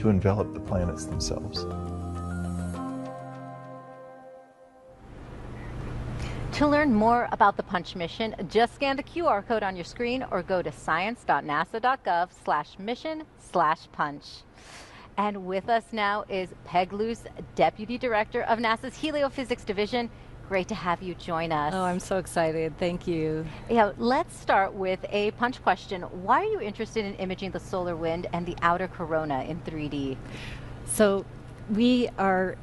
to envelop the planets themselves. To learn more about the Punch mission, just scan the QR code on your screen or go to science.nasa.gov/mission/punch. And with us now is Peg Luce, Deputy Director of NASA's Heliophysics Division. Great to have you join us. Oh, I'm so excited. Thank you. Yeah, let's start with a punch question. Why are you interested in imaging the solar wind and the outer corona in 3D? So we are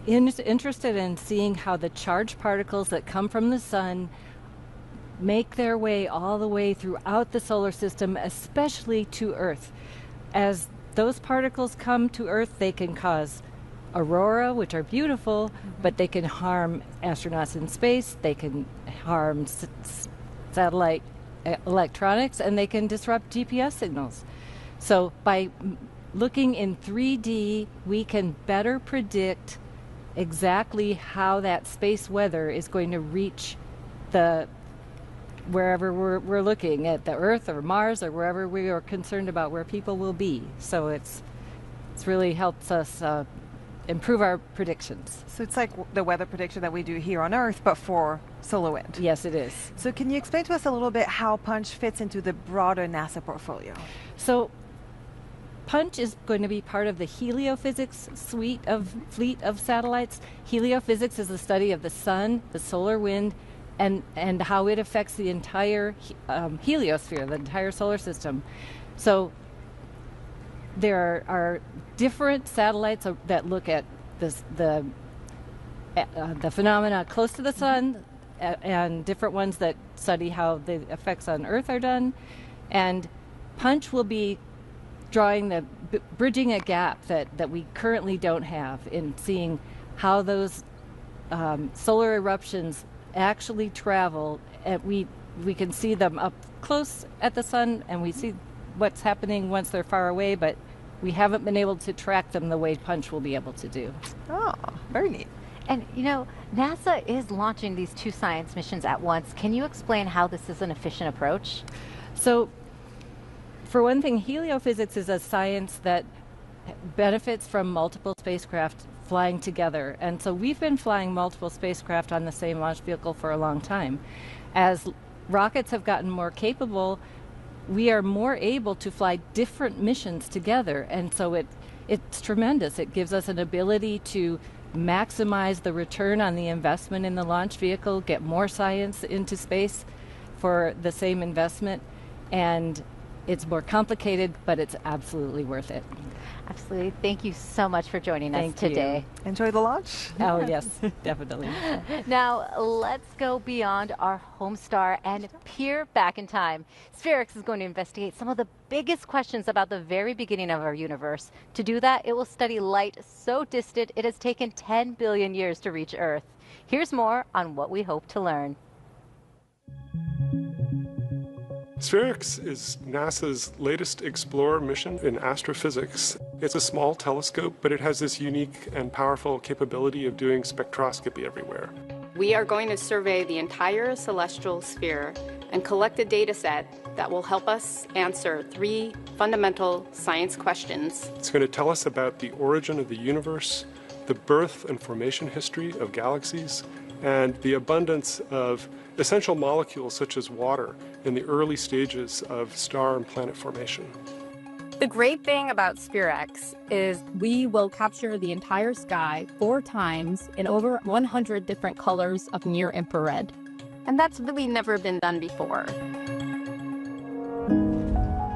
interested in seeing how the charged particles that come from the sun make their way all the way throughout the solar system, especially to Earth. As those particles come to Earth, they can cause aurora, which are beautiful, but they can harm astronauts in space, they can harm satellite electronics, and they can disrupt GPS signals. So by looking in 3D, we can better predict exactly how that space weather is going to reach wherever we're looking at, the Earth or Mars or wherever we are concerned about where people will be. So it's really helps us improve our predictions. So it's like the weather prediction that we do here on Earth, but for solar wind. Yes, it is. So can you explain to us a little bit how Punch fits into the broader NASA portfolio? So Punch is going to be part of the heliophysics fleet of satellites. Heliophysics is the study of the sun, the solar wind, and how it affects the entire heliosphere, the entire solar system. So there are different satellites that look at the phenomena close to the sun, and different ones that study how the effects on Earth are done. And Punch will be bridging a gap that we currently don't have in seeing how those solar eruptions actually travel. We can see them up close at the sun, and we see what's happening once they're far away, but we haven't been able to track them the way Punch will be able to do. Oh, very neat. And you know, NASA is launching these 2 science missions at once. Can you explain how this is an efficient approach? So, for one thing, heliophysics is a science that benefits from multiple spacecraft flying together. And so we've been flying multiple spacecraft on the same launch vehicle for a long time. As rockets have gotten more capable, we are more able to fly different missions together. And so it's tremendous. It gives us an ability to maximize the return on the investment in the launch vehicle, get more science into space for the same investment. And it's more complicated, but it's absolutely worth it. Absolutely. Thank you so much for joining us today. Thank you. Enjoy the launch. Oh, yes, definitely. Now, let's go beyond our home star and peer back in time. SPHEREx is going to investigate some of the biggest questions about the very beginning of our universe. To do that, it will study light so distant it has taken 10 billion years to reach Earth. Here's more on what we hope to learn. SPHEREx is NASA's latest Explorer mission in astrophysics. It's a small telescope, but it has this unique and powerful capability of doing spectroscopy everywhere. We are going to survey the entire celestial sphere and collect a data set that will help us answer 3 fundamental science questions. It's going to tell us about the origin of the universe, the birth and formation history of galaxies, and the abundance of essential molecules such as water in the early stages of star and planet formation. The great thing about SPHEREx is we will capture the entire sky 4 times in over 100 different colors of near infrared. And that's really never been done before.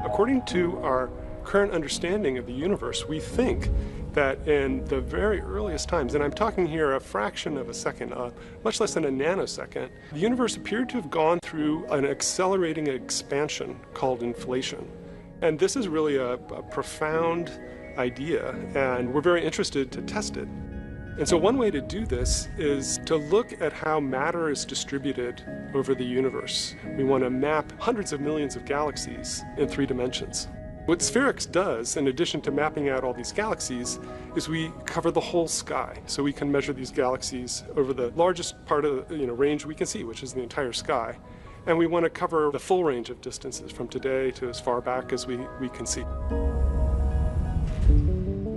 According to our current understanding of the universe, we think that in the very earliest times, and I'm talking here a fraction of a second, much less than a nanosecond, the universe appeared to have gone through an accelerating expansion called inflation. And this is really a profound idea, and we're very interested to test it. And so one way to do this is to look at how matter is distributed over the universe. We want to map hundreds of millions of galaxies in 3 dimensions. What SPHEREx does, in addition to mapping out all these galaxies, is we cover the whole sky. So we can measure these galaxies over the largest part of the range we can see, which is the entire sky. And we want to cover the full range of distances from today to as far back as we can see.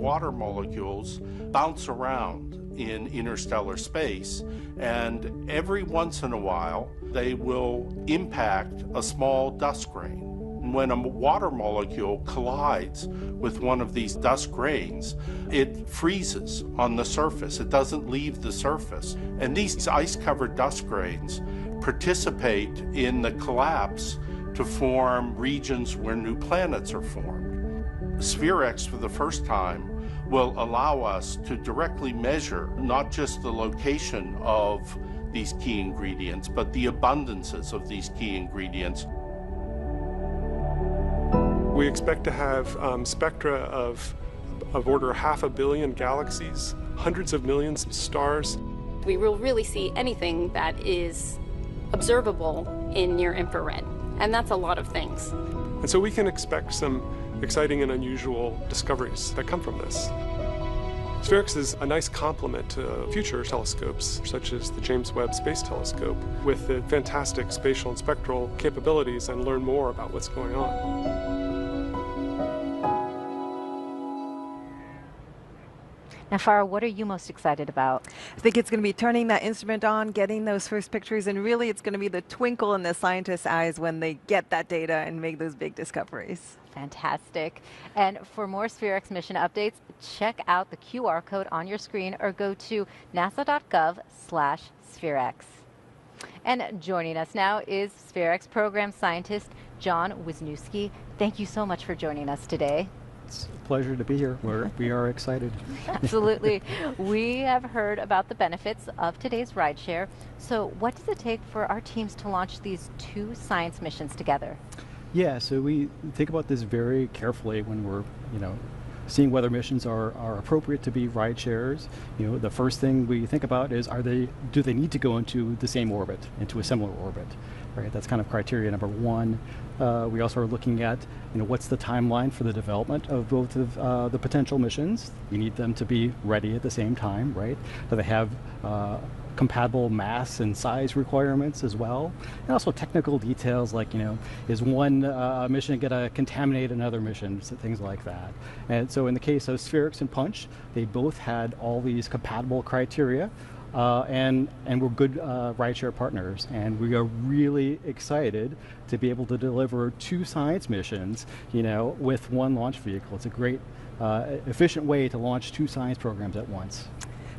water molecules bounce around in interstellar space, and every once in a while they will impact a small dust grain. When a water molecule collides with one of these dust grains, it freezes on the surface. It doesn't leave the surface. And these ice-covered dust grains participate in the collapse to form regions where new planets are formed. SPHEREx, for the first time, will allow us to directly measure not just the location of these key ingredients, but the abundances of these key ingredients. We expect to have spectra of order 500 million galaxies, hundreds of millions of stars. We will really see anything that is observable in near infrared, and that's a lot of things. And so we can expect some exciting and unusual discoveries that come from this. SPHEREx is a nice complement to future telescopes, such as the James Webb Space Telescope, with the fantastic spatial and spectral capabilities, and learn more about what's going on. Now, Farah, what are you most excited about? I think it's going to be turning that instrument on, getting those first pictures, and really it's going to be the twinkle in the scientists' eyes when they get that data and make those big discoveries. Fantastic. And for more SPHEREx mission updates, check out the QR code on your screen or go to nasa.gov/SPHEREx. And joining us now is SPHEREx program scientist John Wisniewski. Thank you so much for joining us today. It's a pleasure to be here. We are excited. Absolutely. We have heard about the benefits of today's rideshare. So what does it take for our teams to launch these two science missions together? Yeah, so we think about this very carefully when we're, seeing whether missions are appropriate to be ride shares. The first thing we think about is, do they need to go into the same orbit, into a similar orbit? Right, that's kind of criteria number one. We also are looking at, what's the timeline for the development of both of the potential missions. We need them to be ready at the same time, right? Do they have compatible mass and size requirements as well? And also technical details like, is one mission going to contaminate another mission, so things like that. And so in the case of SPHEREx and Punch, they both had all these compatible criteria. And we're good rideshare partners, and we are really excited to be able to deliver two science missions, with one launch vehicle. It's a great, efficient way to launch two science programs at once.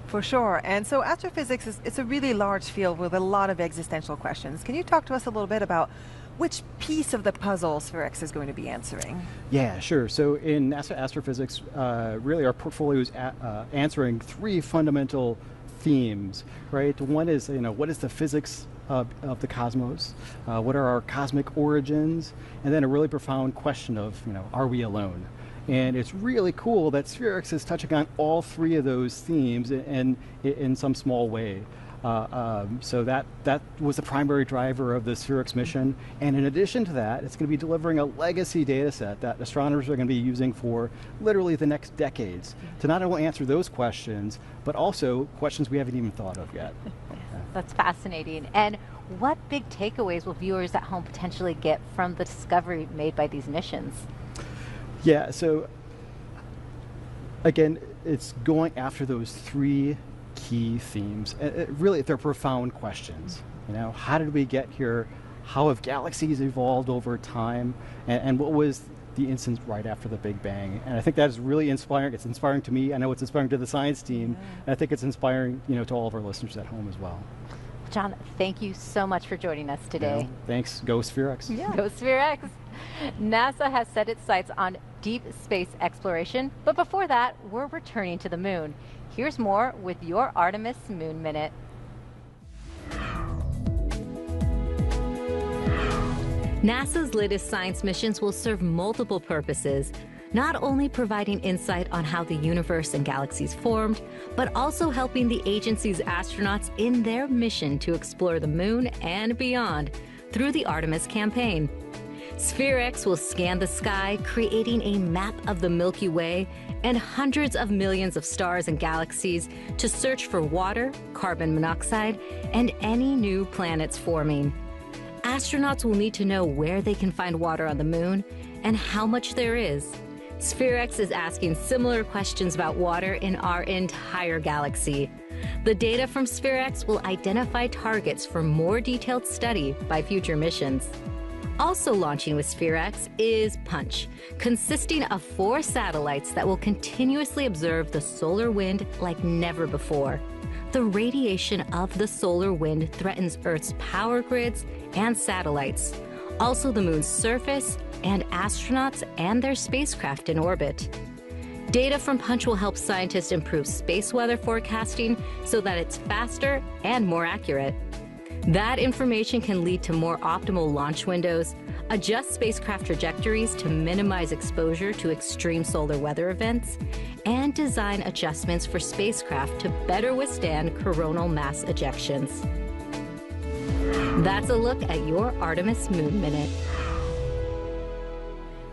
For sure. And so astrophysics it's a really large field with a lot of existential questions. Can you talk to us a little bit about which piece of the puzzle SPHEREx is going to be answering? Yeah, sure. So in NASA astrophysics, really our portfolio is answering three fundamental themes, right? One is, what is the physics of the cosmos? What are our cosmic origins? And then a really profound question of, are we alone? And it's really cool that SPHEREx is touching on all three of those themes in some small way. So that was the primary driver of the SPHEREx mission. And in addition to that, it's going to be delivering a legacy data set that astronomers are going to be using for literally the next decades to not only answer those questions, but also questions we haven't even thought of yet. That's fascinating. And what big takeaways will viewers at home potentially get from the discovery made by these missions? Yeah, so again, it's going after those three key themes. Really, they're profound questions. How did we get here? How have galaxies evolved over time? And what was the instant right after the Big Bang? And I think that is really inspiring. It's inspiring to me. I know it's inspiring to the science team. And I think it's inspiring, to all of our listeners at home as well. John, thank you so much for joining us today. Thanks. Go SPHEREx. Yeah. Go SPHEREx. NASA has set its sights on deep space exploration, but before that, we're returning to the moon. Here's more with your Artemis Moon Minute. NASA's latest science missions will serve multiple purposes, not only providing insight on how the universe and galaxies formed, but also helping the agency's astronauts in their mission to explore the moon and beyond through the Artemis campaign. SPHEREx will scan the sky, creating a map of the Milky Way and hundreds of millions of stars and galaxies to search for water, carbon monoxide, and any new planets forming. Astronauts will need to know where they can find water on the moon and how much there is. SPHEREx is asking similar questions about water in our entire galaxy. The data from SPHEREx will identify targets for more detailed study by future missions. Also launching with SPHEREx is Punch, consisting of 4 satellites that will continuously observe the solar wind like never before. The radiation of the solar wind threatens Earth's power grids and satellites, also the moon's surface and astronauts and their spacecraft in orbit. Data from Punch will help scientists improve space weather forecasting so that it's faster and more accurate. That information can lead to more optimal launch windows, adjust spacecraft trajectories to minimize exposure to extreme solar weather events, and design adjustments for spacecraft to better withstand coronal mass ejections. That's a look at your Artemis Moon Minute.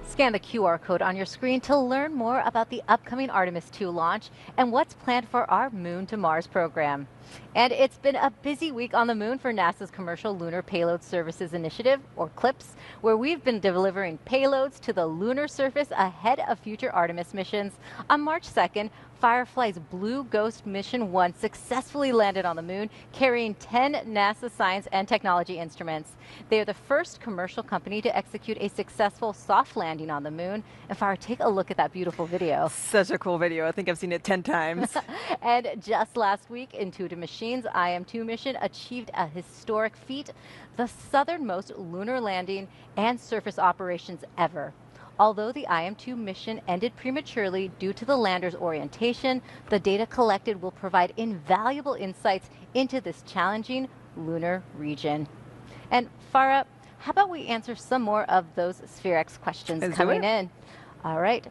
Scan the QR code on your screen to learn more about the upcoming Artemis 2 launch and what's planned for our Moon to Mars program. And it's been a busy week on the moon for NASA's Commercial Lunar Payload Services Initiative, or CLPS, where we've been delivering payloads to the lunar surface ahead of future Artemis missions. On March 2nd, Firefly's Blue Ghost Mission 1 successfully landed on the moon, carrying 10 NASA science and technology instruments. They are the first commercial company to execute a successful soft landing on the moon. And Farah, take a look at that beautiful video. Such a cool video. I think I've seen it 10 times. And just last week, Intuitive Machines' IM-2 mission achieved a historic feat, the southernmost lunar landing and surface operations ever. Although the IM-2 mission ended prematurely due to the lander's orientation, the data collected will provide invaluable insights into this challenging lunar region. And Farah, how about we answer some more of those SPHEREx questions coming in? All right.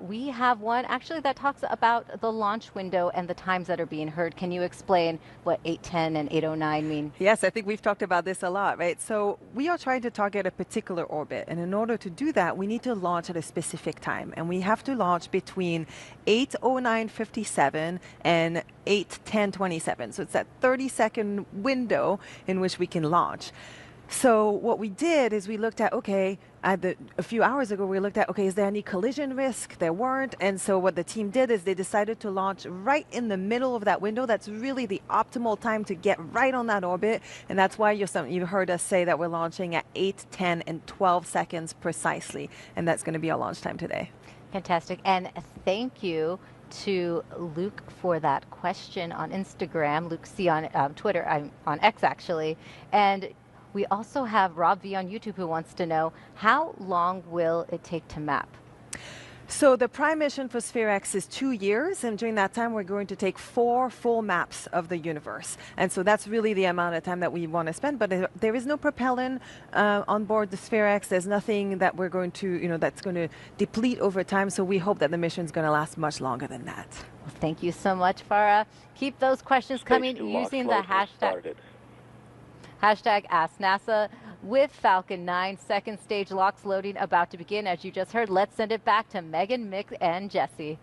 We have one actually that talks about the launch window and the times that are being heard. Can you explain what 8:10 and 8:09 mean? Yes, I think we've talked about this a lot, right? So we are trying to target a particular orbit. And in order to do that, we need to launch at a specific time. And we have to launch between 8:09:57 and 8:10:27. So it's that 30-second window in which we can launch. So what we did is we looked at, okay, a few hours ago, we looked at, okay, is there any collision risk? There weren't. And so what the team did is they decided to launch right in the middle of that window. That's really the optimal time to get right on that orbit. And that's why you heard us say that we're launching at 8:10 and 12 seconds precisely. And that's going to be our launch time today. Fantastic. And thank you to Luke for that question on Instagram. Luke C on Twitter, on X actually. And we also have Rob V on YouTube who wants to know, how long will it take to map? So the prime mission for SPHEREx is 2 years, and during that time we're going to take 4 full maps of the universe. And so that's really the amount of time that we want to spend, but there is no propellant on board the SPHEREx. There's nothing that we're going to, that's going to deplete over time, so we hope that the mission is going to last much longer than that. Well, thank you so much, Farah. Keep those questions coming using the hashtag #AskNASA. With Falcon 9, second stage locks loading about to begin. As you just heard, let's send it back to Megan, Mick, and Jesse.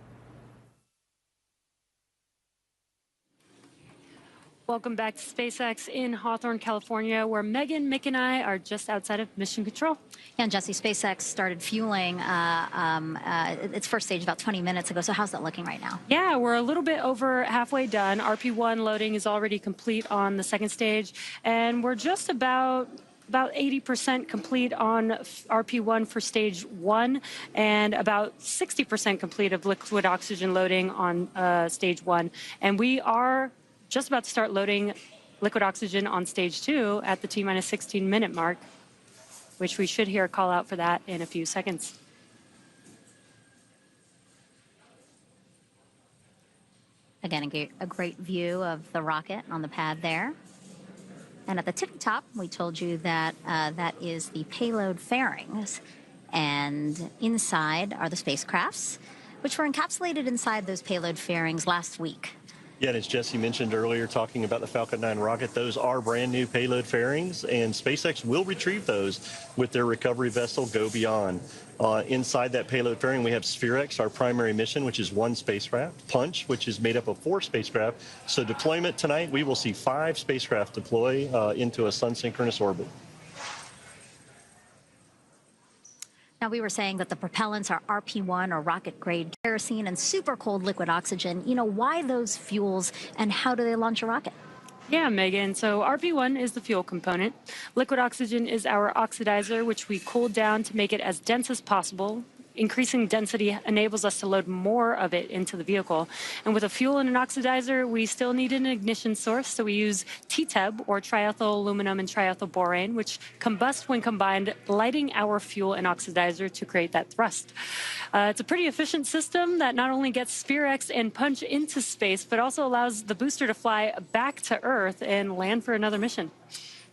Welcome back to SpaceX in Hawthorne, California, where Megan, Mick, and I are just outside of Mission Control. Yeah, and Jesse, SpaceX started fueling its first stage about 20 minutes ago. So how's that looking right now? Yeah, we're a little bit over halfway done. RP1 loading is already complete on the second stage, and we're just about 80% complete on RP1 for stage 1, and about 60% complete of liquid oxygen loading on stage 1. And we are just about to start loading liquid oxygen on stage 2 at the T-minus 16-minute mark, which we should hear a call out for that in a few seconds. Again, a great view of the rocket on the pad there. And at the tippy top, we told you that that is the payload fairings. And inside are the spacecrafts, which were encapsulated inside those payload fairings last week. Yeah, and as Jesse mentioned earlier, talking about the Falcon 9 rocket, those are brand new payload fairings, and SpaceX will retrieve those with their recovery vessel Go Beyond. Inside that payload fairing, we have SPHEREx, our primary mission, which is 1 spacecraft, Punch, which is made up of 4 spacecraft. So deployment tonight, we will see 5 spacecraft deploy into a sun-synchronous orbit. Now, we were saying that the propellants are RP1 or rocket-grade kerosene and super cold liquid oxygen. You know, why those fuels and how do they launch a rocket? Yeah, Megan. So RP1 is the fuel component. Liquid oxygen is our oxidizer, which we cool down to make it as dense as possible. Increasing density enables us to load more of it into the vehicle. And with a fuel and an oxidizer, we still need an ignition source. So we use TTEB, or triethyl aluminum and triethyl borane, which combust when combined, lighting our fuel and oxidizer to create that thrust. It's a pretty efficient system that not only gets SPHEREx and Punch into space, but also allows the booster to fly back to Earth and land for another mission.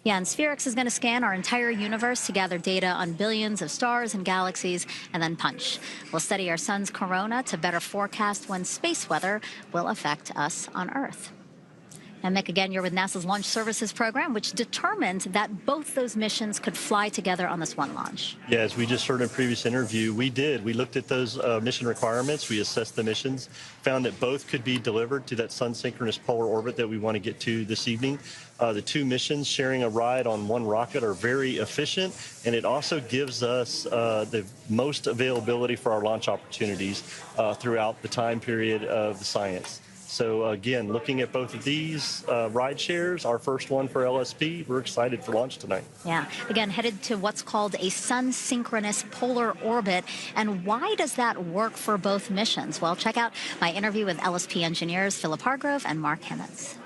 Yeah, and SPHEREx is going to scan our entire universe to gather data on billions of stars and galaxies, and then Punch. We'll study our sun's corona to better forecast when space weather will affect us on Earth. And Mick, again, you're with NASA's Launch Services Program, which determined that both those missions could fly together on this one launch. Yeah, as we just heard in a previous interview, we did. We looked at those mission requirements. We assessed the missions, found that both could be delivered to that sun-synchronous polar orbit that we want to get to this evening. The two missions sharing a ride on one rocket are very efficient, and it also gives us the most availability for our launch opportunities throughout the time period of the science. So again, looking at both of these ride shares, our first one for LSP, we're excited for launch tonight. Yeah, again, headed to what's called a sun-synchronous polar orbit. And why does that work for both missions? Well, check out my interview with LSP engineers Philip Hargrove and Mark Hemmets.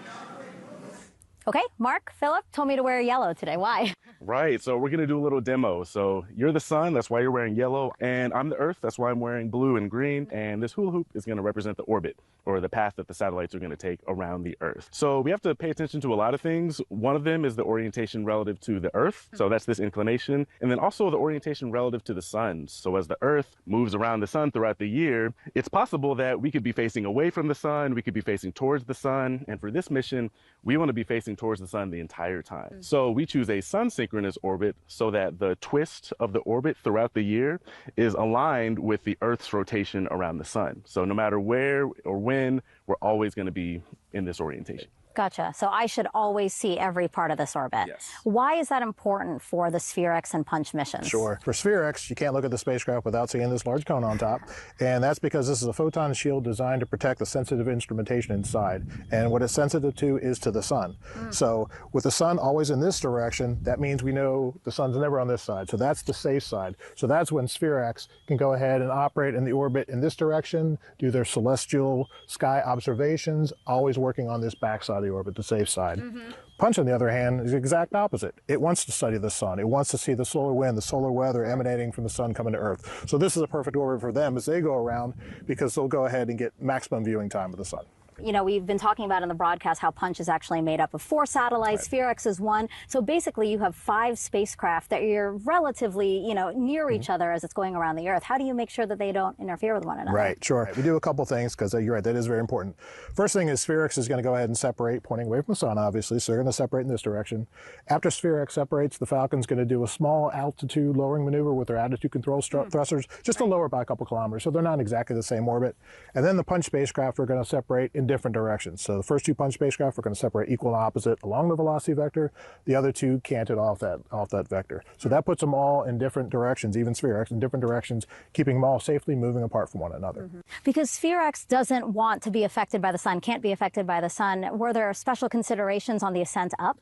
Okay, Mark, Philip told me to wear yellow today. Why? Right, so we're going to do a little demo. So you're the sun, that's why you're wearing yellow, and I'm the Earth, that's why I'm wearing blue and green, and this hula hoop is going to represent the orbit, or the path that the satellites are going to take around the Earth. So we have to pay attention to a lot of things. One of them is the orientation relative to the Earth, so that's this inclination, and then also the orientation relative to the sun. So as the Earth moves around the sun throughout the year, it's possible that we could be facing away from the sun, we could be facing towards the sun, and for this mission, we want to be facing towards the sun the entire time. So we choose a sun-synchronous orbit so that the twist of the orbit throughout the year is aligned with the Earth's rotation around the sun. So no matter where or when, we're always going to be in this orientation. Gotcha. So I should always see every part of this orbit. Yes. Why is that important for the SPHEREx and Punch missions? Sure. For SPHEREx, you can't look at the spacecraft without seeing this large cone on top. And that's because this is a photon shield designed to protect the sensitive instrumentation inside. And what it's sensitive to is to the sun. So with the sun always in this direction, that means we know the sun's never on this side. So that's the safe side. So that's when SPHEREx can go ahead and operate in the orbit in this direction, do their celestial sky observations, always working on this backside of the orbit, the safe side. Punch, on the other hand, is the exact opposite. It wants to study the sun. It wants to see the solar wind, the solar weather emanating from the sun coming to Earth. So this is a perfect orbit for them as they go around, because they'll go ahead and get maximum viewing time of the sun. You know, we've been talking about in the broadcast how Punch is actually made up of 4 satellites. Right. SPHEREx is 1. So basically you have 5 spacecraft that you're relatively, you know, near each other as it's going around the Earth. How do you make sure that they don't interfere with one another? Right, sure. We do a couple things because you're right, that is very important. First thing is SPHEREx is going to go ahead and separate, pointing away from the sun, obviously, so they're going to separate in this direction. After SPHEREx separates, the Falcon's going to do a small altitude lowering maneuver with their attitude control thrusters, just to lower by a couple kilometers, so they're not exactly the same orbit. And then the Punch spacecraft are going to separate in different directions. So the first 2 Punch spacecraft are going to separate equal and opposite along the velocity vector. The other 2 canted off that vector. So that puts them all in different directions, even SPHEREx in different directions, keeping them all safely moving apart from one another. Because SPHEREx doesn't want to be affected by the sun, can't be affected by the sun, were there special considerations on the ascent up?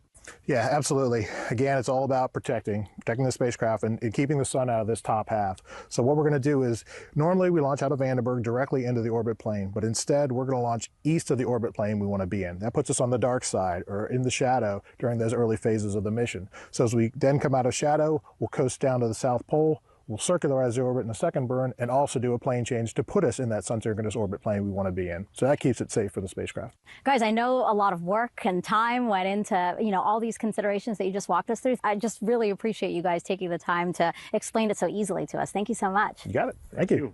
Yeah, absolutely. Again, it's all about protecting the spacecraft and keeping the sun out of this top half. So what we're going to do is, normally we launch out of Vandenberg directly into the orbit plane, but instead we're going to launch east of the orbit plane we want to be in. That puts us on the dark side, or in the shadow, during those early phases of the mission. So as we then come out of shadow, we'll coast down to the South Pole, we'll circularize the orbit in the second burn, and also do a plane change to put us in that sun-synchronous orbit plane we want to be in. So that keeps it safe for the spacecraft. Guys, I know a lot of work and time went into, you know, all these considerations that you just walked us through. I just really appreciate you guys taking the time to explain it so easily to us. Thank you so much. You got it. Thank you.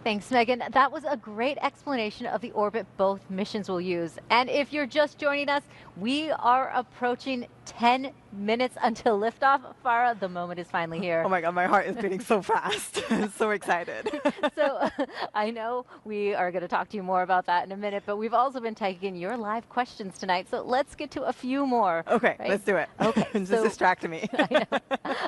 Thanks, Megan. That was a great explanation of the orbit both missions will use. And if you're just joining us, we are approaching 10 minutes until liftoff. Farah, the moment is finally here. Oh my God, my heart is beating so fast. I'm so excited. So I know we are going to talk to you more about that in a minute, but we've also been taking your live questions tonight. So let's get to a few more. Okay, right? let's do it. Okay. Just distract me. I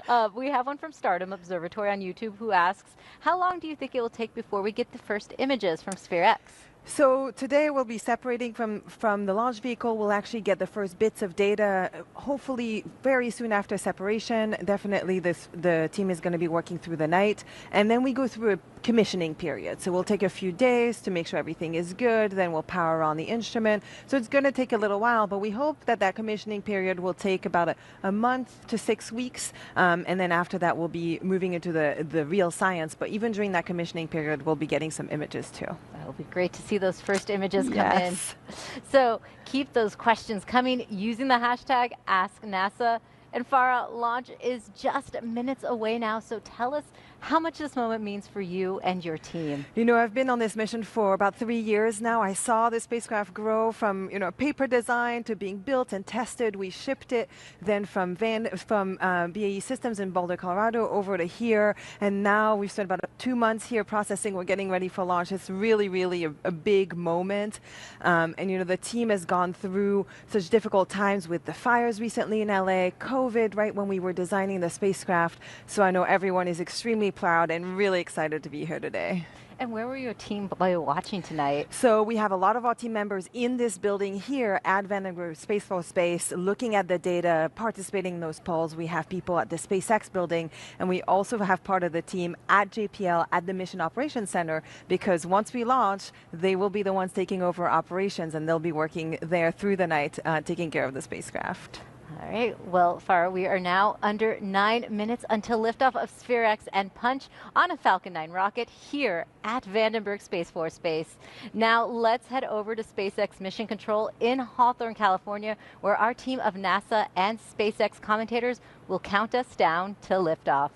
know. We have one from Stardom Observatory on YouTube who asks, how long do you think it will take before we get the first images from SPHEREx? So today we'll be separating from the launch vehicle. We'll actually get the first bits of data, hopefully very soon after separation. Definitely the team is going to be working through the night. And then we go through a commissioning period. So we'll take a few days to make sure everything is good. Then we'll power on the instrument. So it's going to take a little while, but we hope that that commissioning period will take about a month to 6 weeks. And then after that, we'll be moving into the real science. But even during that commissioning period, we'll be getting some images too. That'll be great to see those first images come Yes. in. So keep those questions coming using the hashtag AskNASA. And Farah, launch is just minutes away now, so tell us how much this moment means for you and your team. You know, I've been on this mission for about 3 years now. I saw the spacecraft grow from, paper design to being built and tested. We shipped it then from BAE Systems in Boulder, Colorado over to here. And now we've spent about 2 months here processing. We're getting ready for launch. It's really, really a big moment. And, the team has gone through such difficult times with the fires recently in LA, COVID, right when we were designing the spacecraft. So I know everyone is extremely proud and really excited to be here today. And where were your team watching tonight? So we have a lot of our team members in this building here at Vandenberg Space Force Base looking at the data, participating in those polls. We have people at the SpaceX building, and we also have part of the team at JPL at the Mission Operations Center, because once we launch, they will be the ones taking over operations, and they'll be working there through the night, taking care of the spacecraft. All right. Well, Farah, we are now under 9 minutes until liftoff of SPHEREx and Punch on a Falcon 9 rocket here at Vandenberg Space Force Base. Now, let's head over to SpaceX Mission Control in Hawthorne, California, where our team of NASA and SpaceX commentators will count us down to liftoff.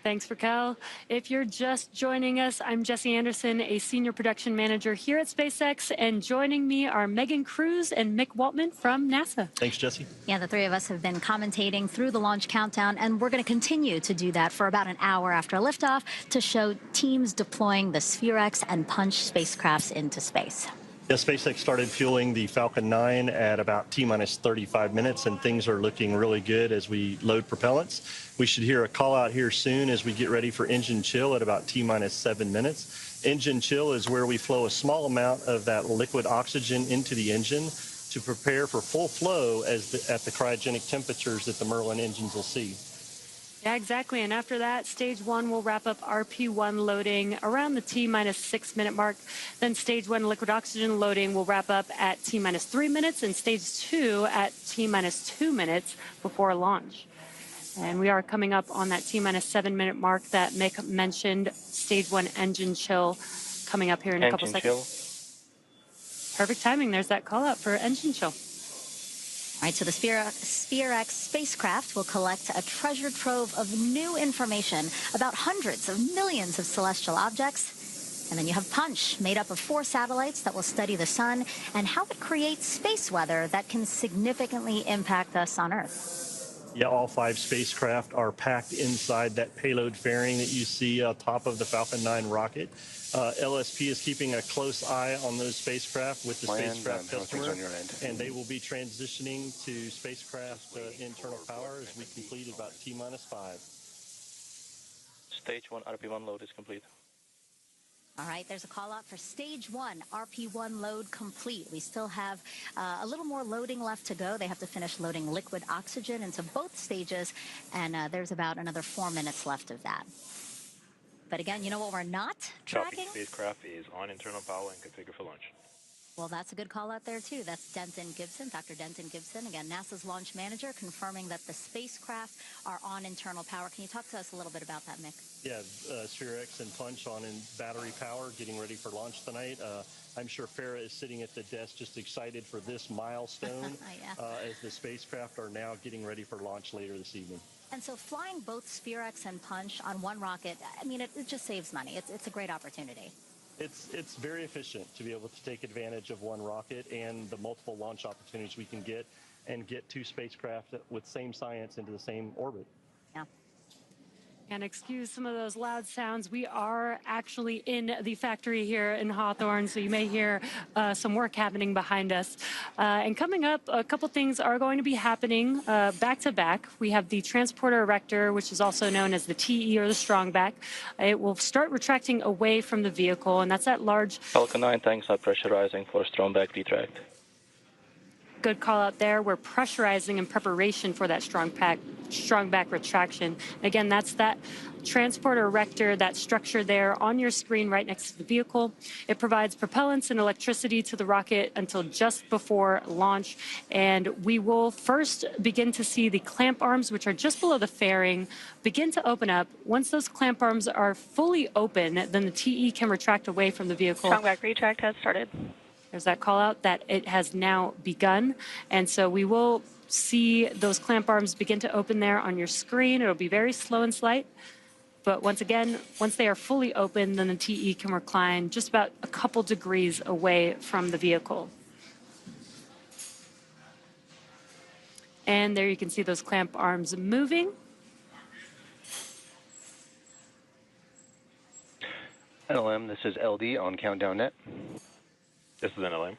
Thanks, Raquel. If you're just joining us, I'm Jessie Anderson, a senior production manager here at SpaceX, and joining me are Megan Cruz and Mick Waltman from NASA. Thanks, Jessie. Yeah, the three of us have been commentating through the launch countdown, and we're going to continue to do that for about an hour after liftoff to show teams deploying the SPHEREx and Punch spacecrafts into space. Yeah, SpaceX started fueling the Falcon 9 at about T-minus 35 minutes, and things are looking really good as we load propellants. We should hear a call out here soon as we get ready for engine chill at about T-minus 7 minutes. Engine chill is where we flow a small amount of that liquid oxygen into the engine to prepare for full flow at the cryogenic temperatures that the Merlin engines will see. Yeah, exactly. And after that, stage 1 will wrap up RP1 loading around the T-minus 6 minute mark. Then stage 1 liquid oxygen loading will wrap up at T-minus 3 minutes, and stage 2 at T-minus 2 minutes before launch. And we are coming up on that T-minus 7 minute mark that Mick mentioned. Stage 1 engine chill coming up here in a couple seconds. Perfect timing. There's that call out for engine chill. All right, so the SPHEREx spacecraft will collect a treasure trove of new information about hundreds of millions of celestial objects. And then you have Punch, made up of 4 satellites that will study the sun and how it creates space weather that can significantly impact us on Earth. Yeah, all 5 spacecraft are packed inside that payload fairing that you see on top of the Falcon 9 rocket. LSP is keeping a close eye on those spacecraft with the spacecraft customer, and they will be transitioning to spacecraft internal power as we complete about T-minus 5. Stage 1 RP1 load is complete. All right, there's a call out for stage 1, RP1 load complete. We still have a little more loading left to go. They have to finish loading liquid oxygen into both stages, and there's about another 4 minutes left of that. But again, you know what we're not tracking? Spacecraft is on internal power and configured for launch. Well, that's a good call out there, too. That's Denton Gibson, Dr. Denton Gibson, again, NASA's launch manager, confirming that the spacecraft are on internal power. Can you talk to us a little bit about that, Mick? Yeah, SPHEREx and Punch on in battery power, getting ready for launch tonight. I'm sure Farah is sitting at the desk just excited for this milestone as the spacecraft are now getting ready for launch later this evening. And so flying both SPHEREx and Punch on one rocket, I mean, it just saves money. It's a great opportunity. It's very efficient to be able to take advantage of one rocket and the multiple launch opportunities we can get and get two spacecraft with same science into the same orbit. Yeah. And excuse some of those loud sounds. We are actually in the factory here in Hawthorne, so you may hear some work happening behind us. And coming up, a couple things are going to be happening back to back. We have the transporter erector, which is also known as the TE or the strong back. It will start retracting away from the vehicle, and that's that large. Falcon 9, tanks are pressurizing for strong back retract. Good call out there. We're pressurizing in preparation for that strong back retraction. Again, that's that transporter erector, that structure there on your screen right next to the vehicle. It provides propellants and electricity to the rocket until just before launch. And we will first begin to see the clamp arms, which are just below the fairing, begin to open up. Once those clamp arms are fully open, then the TE can retract away from the vehicle. Strong back retract has started. There's that call out that it has now begun. And so we will see those clamp arms begin to open there on your screen. It'll be very slow and slight. But once again, once they are fully open, then the TE can recline just about a couple degrees away from the vehicle. And there you can see those clamp arms moving. NLM, this is LD on Countdown Net. This is NLM.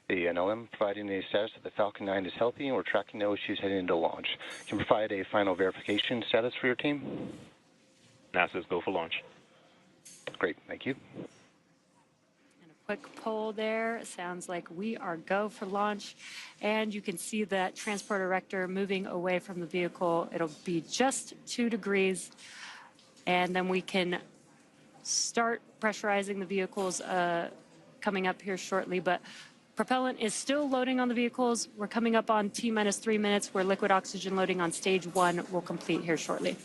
The NLM providing the status that the Falcon 9 is healthy and we're tracking no issues heading into launch. Can you provide a final verification status for your team? NASA's go for launch. Great, thank you. And a quick poll there. It sounds like we are go for launch. And you can see that transport erector moving away from the vehicle. It'll be just 2 degrees. And then we can start pressurizing the vehicles coming up here shortly, but propellant is still loading on the vehicles. We're coming up on T-minus 3 minutes where liquid oxygen loading on stage 1 will complete here shortly.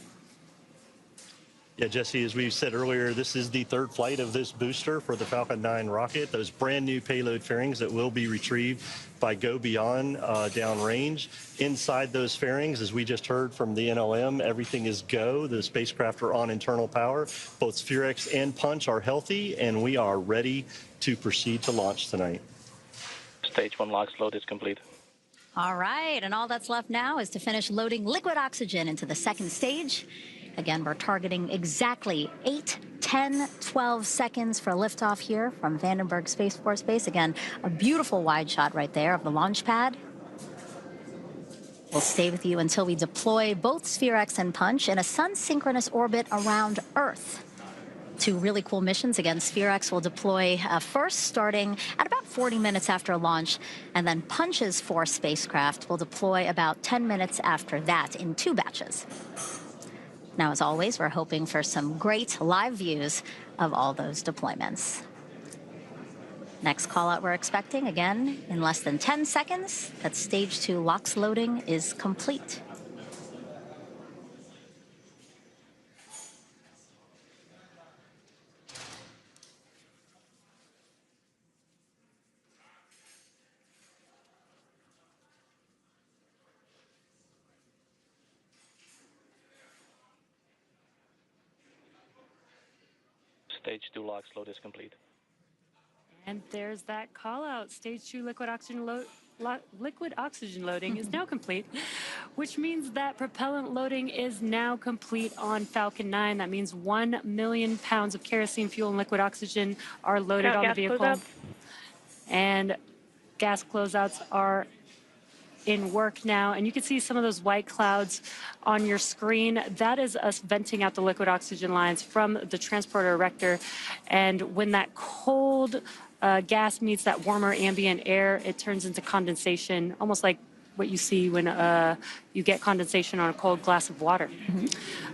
Yeah, Jesse, as we said earlier, this is the third flight of this booster for the Falcon 9 rocket. Those brand new payload fairings that will be retrieved by Go Beyond downrange. Inside those fairings, as we just heard from the NLM, everything is go. The spacecraft are on internal power. Both SPHEREx and Punch are healthy, and we are ready to proceed to launch tonight. Stage 1 LOX load is complete. All right, and all that's left now is to finish loading liquid oxygen into the second stage. Again, we're targeting exactly 8, 10, 12 seconds for liftoff here from Vandenberg Space Force Base. Again, a beautiful wide shot right there of the launch pad. We'll stay with you until we deploy both SPHEREx and Punch in a sun-synchronous orbit around Earth. 2 really cool missions. Again, SPHEREx will deploy first, starting at about 40 minutes after launch, and then Punch's 4 spacecraft will deploy about 10 minutes after that in 2 batches. Now, as always, we're hoping for some great live views of all those deployments. Next call out we're expecting, again, in less than 10 seconds, that stage 2 LOX loading is complete. Stage 2 LOX load is complete. And there's that call out. Stage 2 liquid oxygen loading is now complete, which means that propellant loading is now complete on Falcon 9. That means 1 million pounds of kerosene fuel and liquid oxygen are loaded on the vehicle. And gas closeouts are in work now, and you can see some of those white clouds on your screen. That is us venting out the liquid oxygen lines from the transporter erector, and when that cold gas meets that warmer ambient air, it turns into condensation, almost like what you see when you get condensation on a cold glass of water.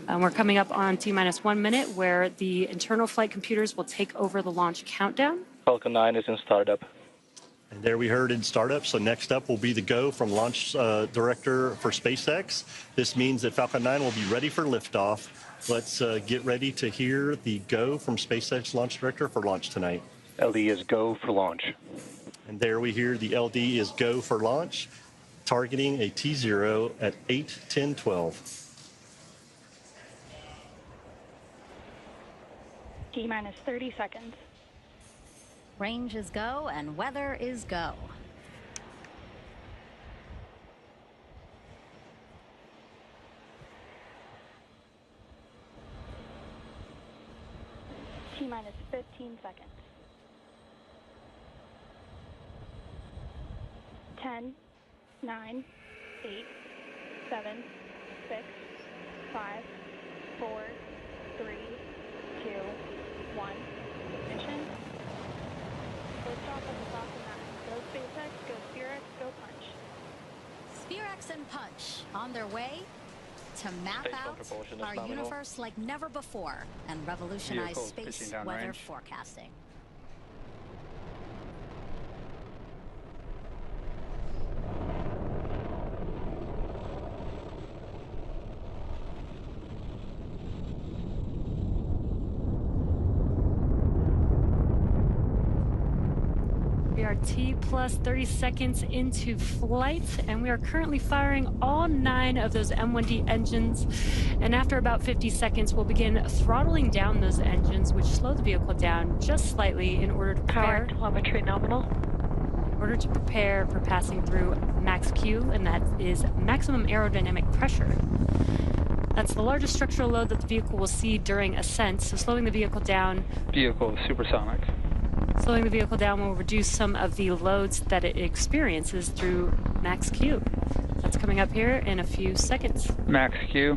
We're coming up on T-minus 1 minute where the internal flight computers will take over the launch countdown. Falcon 9 is in startup. And there we heard in startup. So next up will be the go from launch director for SpaceX. This means that Falcon 9 will be ready for liftoff. Let's get ready to hear the go from SpaceX launch director for launch tonight. LD is go for launch. And there we hear the LD is go for launch, targeting a T0 at 8, 10, 12. T-minus 30 seconds. Range is go and weather is go. T-minus 15 seconds. 10, 9, 8, 7, 6, 5, 4, 3, 2, 1. Ignition. Liftoff of the Falcon 9. Go SpaceX, go SPHEREx, go Punch. SPHEREx and Punch on their way to map out our universe like never before and revolutionize space weather forecasting. We are T plus 30 seconds into flight, and we are currently firing all 9 of those M1D engines. And after about 50 seconds, we'll begin throttling down those engines, which slow the vehicle down just slightly in order to prepare. Power telemetry nominal. In order to prepare for passing through max Q, and that is maximum aerodynamic pressure. That's the largest structural load that the vehicle will see during ascent, so slowing the vehicle down. Vehicle supersonic. Slowing the vehicle down will reduce some of the loads that it experiences through max Q. That's coming up here in a few seconds. Max Q.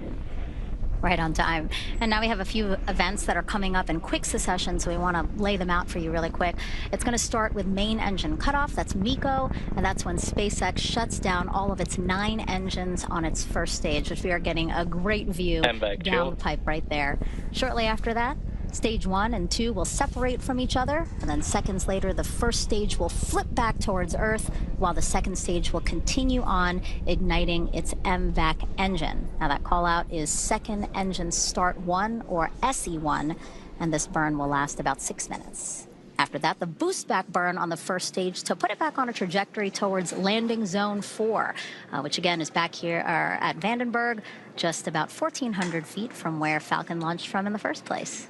Right on time. And now we have a few events that are coming up in quick succession, so we want to lay them out for you really quick. It's going to start with main engine cutoff. That's MECO, and that's when SpaceX shuts down all of its 9 engines on its first stage, which we are getting a great view down the pipe right there. Shortly after that, Stage 1 and 2 will separate from each other, and then seconds later, the first stage will flip back towards Earth, while the second stage will continue on, igniting its MVAC engine. Now that call out is Second Engine Start 1, or SE1, and this burn will last about 6 minutes. After that, the boost back burn on the first stage to put it back on a trajectory towards landing zone 4, which again is back here at Vandenberg, just about 1,400 feet from where Falcon launched from in the first place.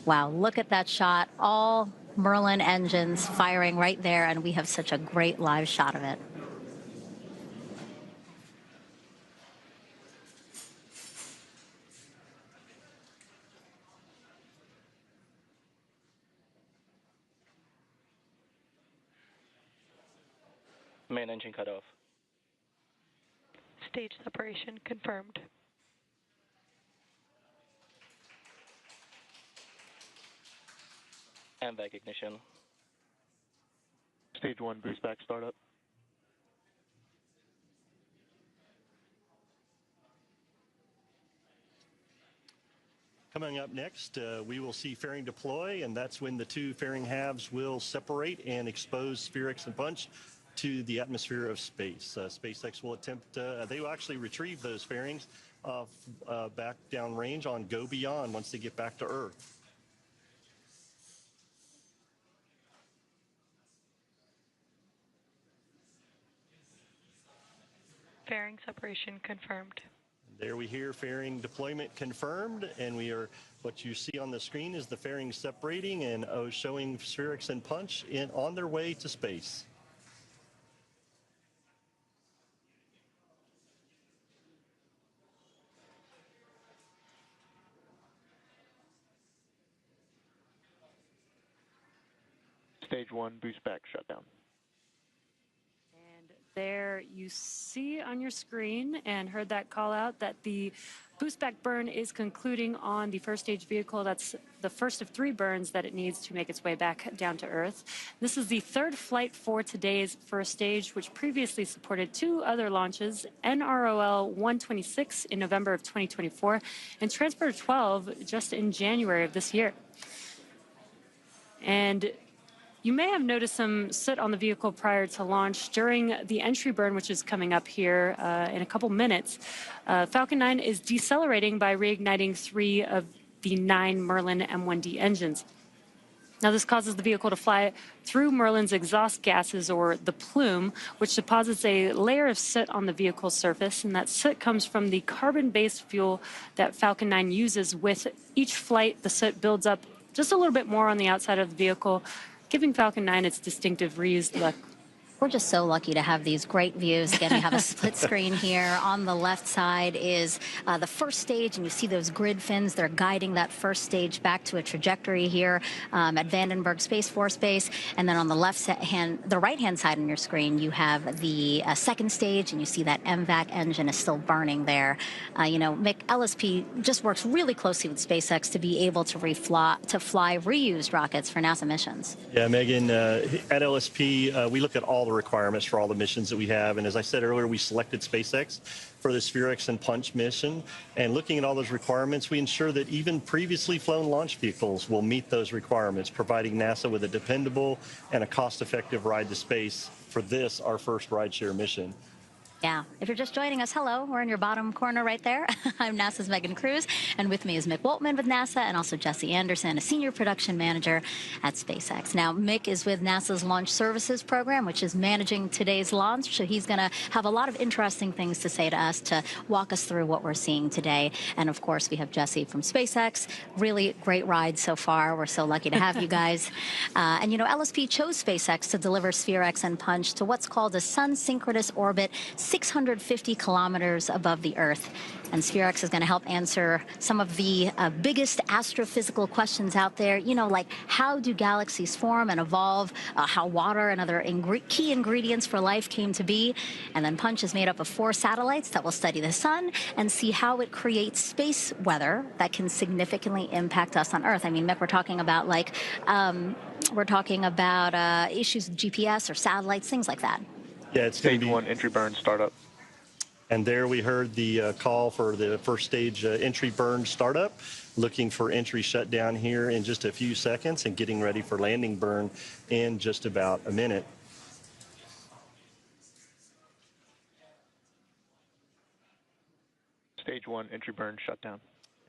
Wow, look at that shot. All Merlin engines firing right there, and we have such a great live shot of it. Main engine cut off. Stage separation confirmed. MVAC ignition. Stage 1 boost back startup. Coming up next, we will see fairing deploy, and that's when the 2 fairing halves will separate and expose SPHEREx and Punch to the atmosphere of space. SpaceX will attempt, they will actually retrieve those fairings back downrange on Go Beyond once they get back to Earth. Fairing separation confirmed. There we hear fairing deployment confirmed, and what you see on the screen is the fairing separating and showing SPHEREx and Punch on their way to space. Stage 1 boost back shutdown. There you see on your screen and heard that call out that the boost back burn is concluding on the first stage vehicle. That's the first of 3 burns that it needs to make its way back down to Earth. This is the 3rd flight for today's first stage, which previously supported 2 other launches, NROL 126 in November of 2024 and Transporter 12 just in January of this year. And you may have noticed some soot on the vehicle prior to launch. During the entry burn, which is coming up here in a couple minutes, Falcon 9 is decelerating by reigniting 3 of the 9 Merlin M1D engines. Now, this causes the vehicle to fly through Merlin's exhaust gases, or the plume, which deposits a layer of soot on the vehicle's surface, and that soot comes from the carbon-based fuel that Falcon 9 uses. With each flight, the soot builds up just a little bit more on the outside of the vehicle, giving Falcon 9 its distinctive reused look. We're just so lucky to have these great views. Again, we have a split screen here. On the left side is the first stage, and you see those grid fins. They're guiding that first stage back to a trajectory here at Vandenberg Space Force Base. And then on the the right-hand side on your screen, you have the second stage, and you see that MVAC engine is still burning there. You know, Mick, LSP just works really closely with SpaceX to be able to fly reused rockets for NASA missions. Yeah, Megan, at LSP, we look at all the requirements for all the missions that we have. And as I said earlier, we selected SpaceX for the SPHEREx and Punch mission. And looking at all those requirements, we ensure that even previously flown launch vehicles will meet those requirements, providing NASA with a dependable and a cost-effective ride to space for this, our first rideshare mission. Yeah. If you're just joining us, hello. We're in your bottom corner right there. I'm NASA's Megan Cruz, and with me is Mick Woltman with NASA, and also Jesse Anderson, a senior production manager at SpaceX. Now, Mick is with NASA's Launch Services Program, which is managing today's launch, so he's going to have a lot of interesting things to say to us to walk us through what we're seeing today. And, of course, we have Jesse from SpaceX. Really great ride so far. We're so lucky to have you guys. And, you know, LSP chose SpaceX to deliver SPHEREx and Punch to what's called a sun-synchronous orbit 650 kilometers above the Earth. And SPHEREx is going to help answer some of the biggest astrophysical questions out there. You know, like how do galaxies form and evolve, how water and other key ingredients for life came to be. And then Punch is made up of 4 satellites that will study the sun and see how it creates space weather that can significantly impact us on Earth. I mean, Mick, we're talking about like, issues with GPS or satellites, things like that. Yeah, it's Stage 1 entry burn startup. And there we heard the call for the first stage entry burn startup, looking for entry shutdown here in just a few seconds and getting ready for landing burn in just about a minute. Stage 1 entry burn shutdown.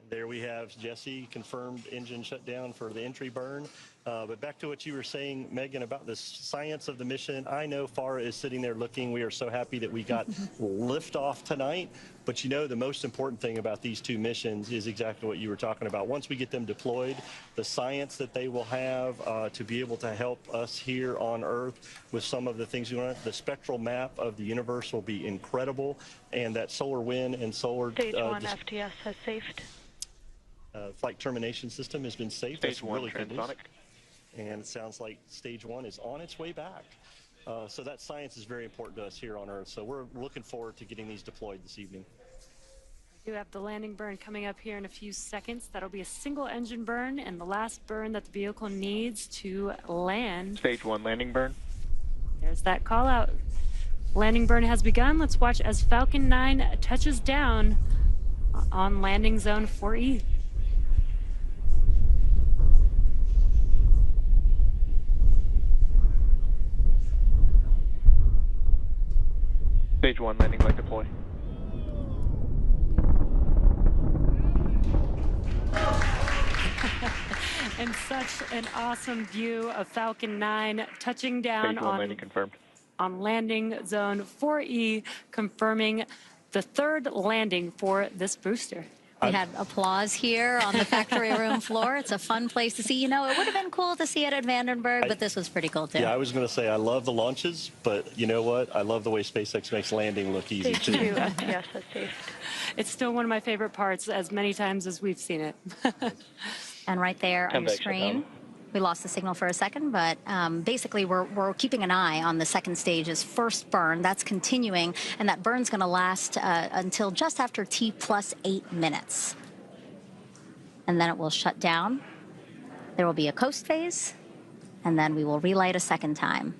There we have Jesse, confirmed engine shutdown for the entry burn. But back to what you were saying, Megan, about the science of the mission. I know Farah is sitting there looking. We are so happy that we got liftoff tonight. But you know, the most important thing about these 2 missions is exactly what you were talking about. Once we get them deployed, the science that they will have to be able to help us here on Earth with some of the things we want. The spectral map of the universe will be incredible. And that solar wind and solar... Stage 1 FTS has saved. Flight termination system has been saved. Stage 1 really transonic. And it sounds like stage 1 is on its way back. So that science is very important to us here on Earth. So we're looking forward to getting these deployed this evening. We do have the landing burn coming up here in a few seconds. That'll be a single engine burn and the last burn that the vehicle needs to land. Stage 1 landing burn. There's that call out. Landing burn has begun. Let's watch as Falcon 9 touches down on landing zone 4E. Stage 1 landing light deploy. And such an awesome view of Falcon 9 touching down Stage 1 landing confirmed. On landing zone 4E, confirming the 3rd landing for this booster. We had applause here on the factory room floor. It's a fun place to see. You know, it would have been cool to see it at Vandenberg, but this was pretty cool, too. Yeah, I was going to say I love the launches, but you know what? I love the way SpaceX makes landing look easy, Stage too. 2 FTS has saved. It's still one of my favorite parts, as many times as we've seen it. And right there on your screen, we lost the signal for a second, but basically we're keeping an eye on the second stage's first burn. That's continuing, and that burn's going to last until just after T plus 8 minutes. And then it will shut down. There will be a coast phase, and then we will relight a second time.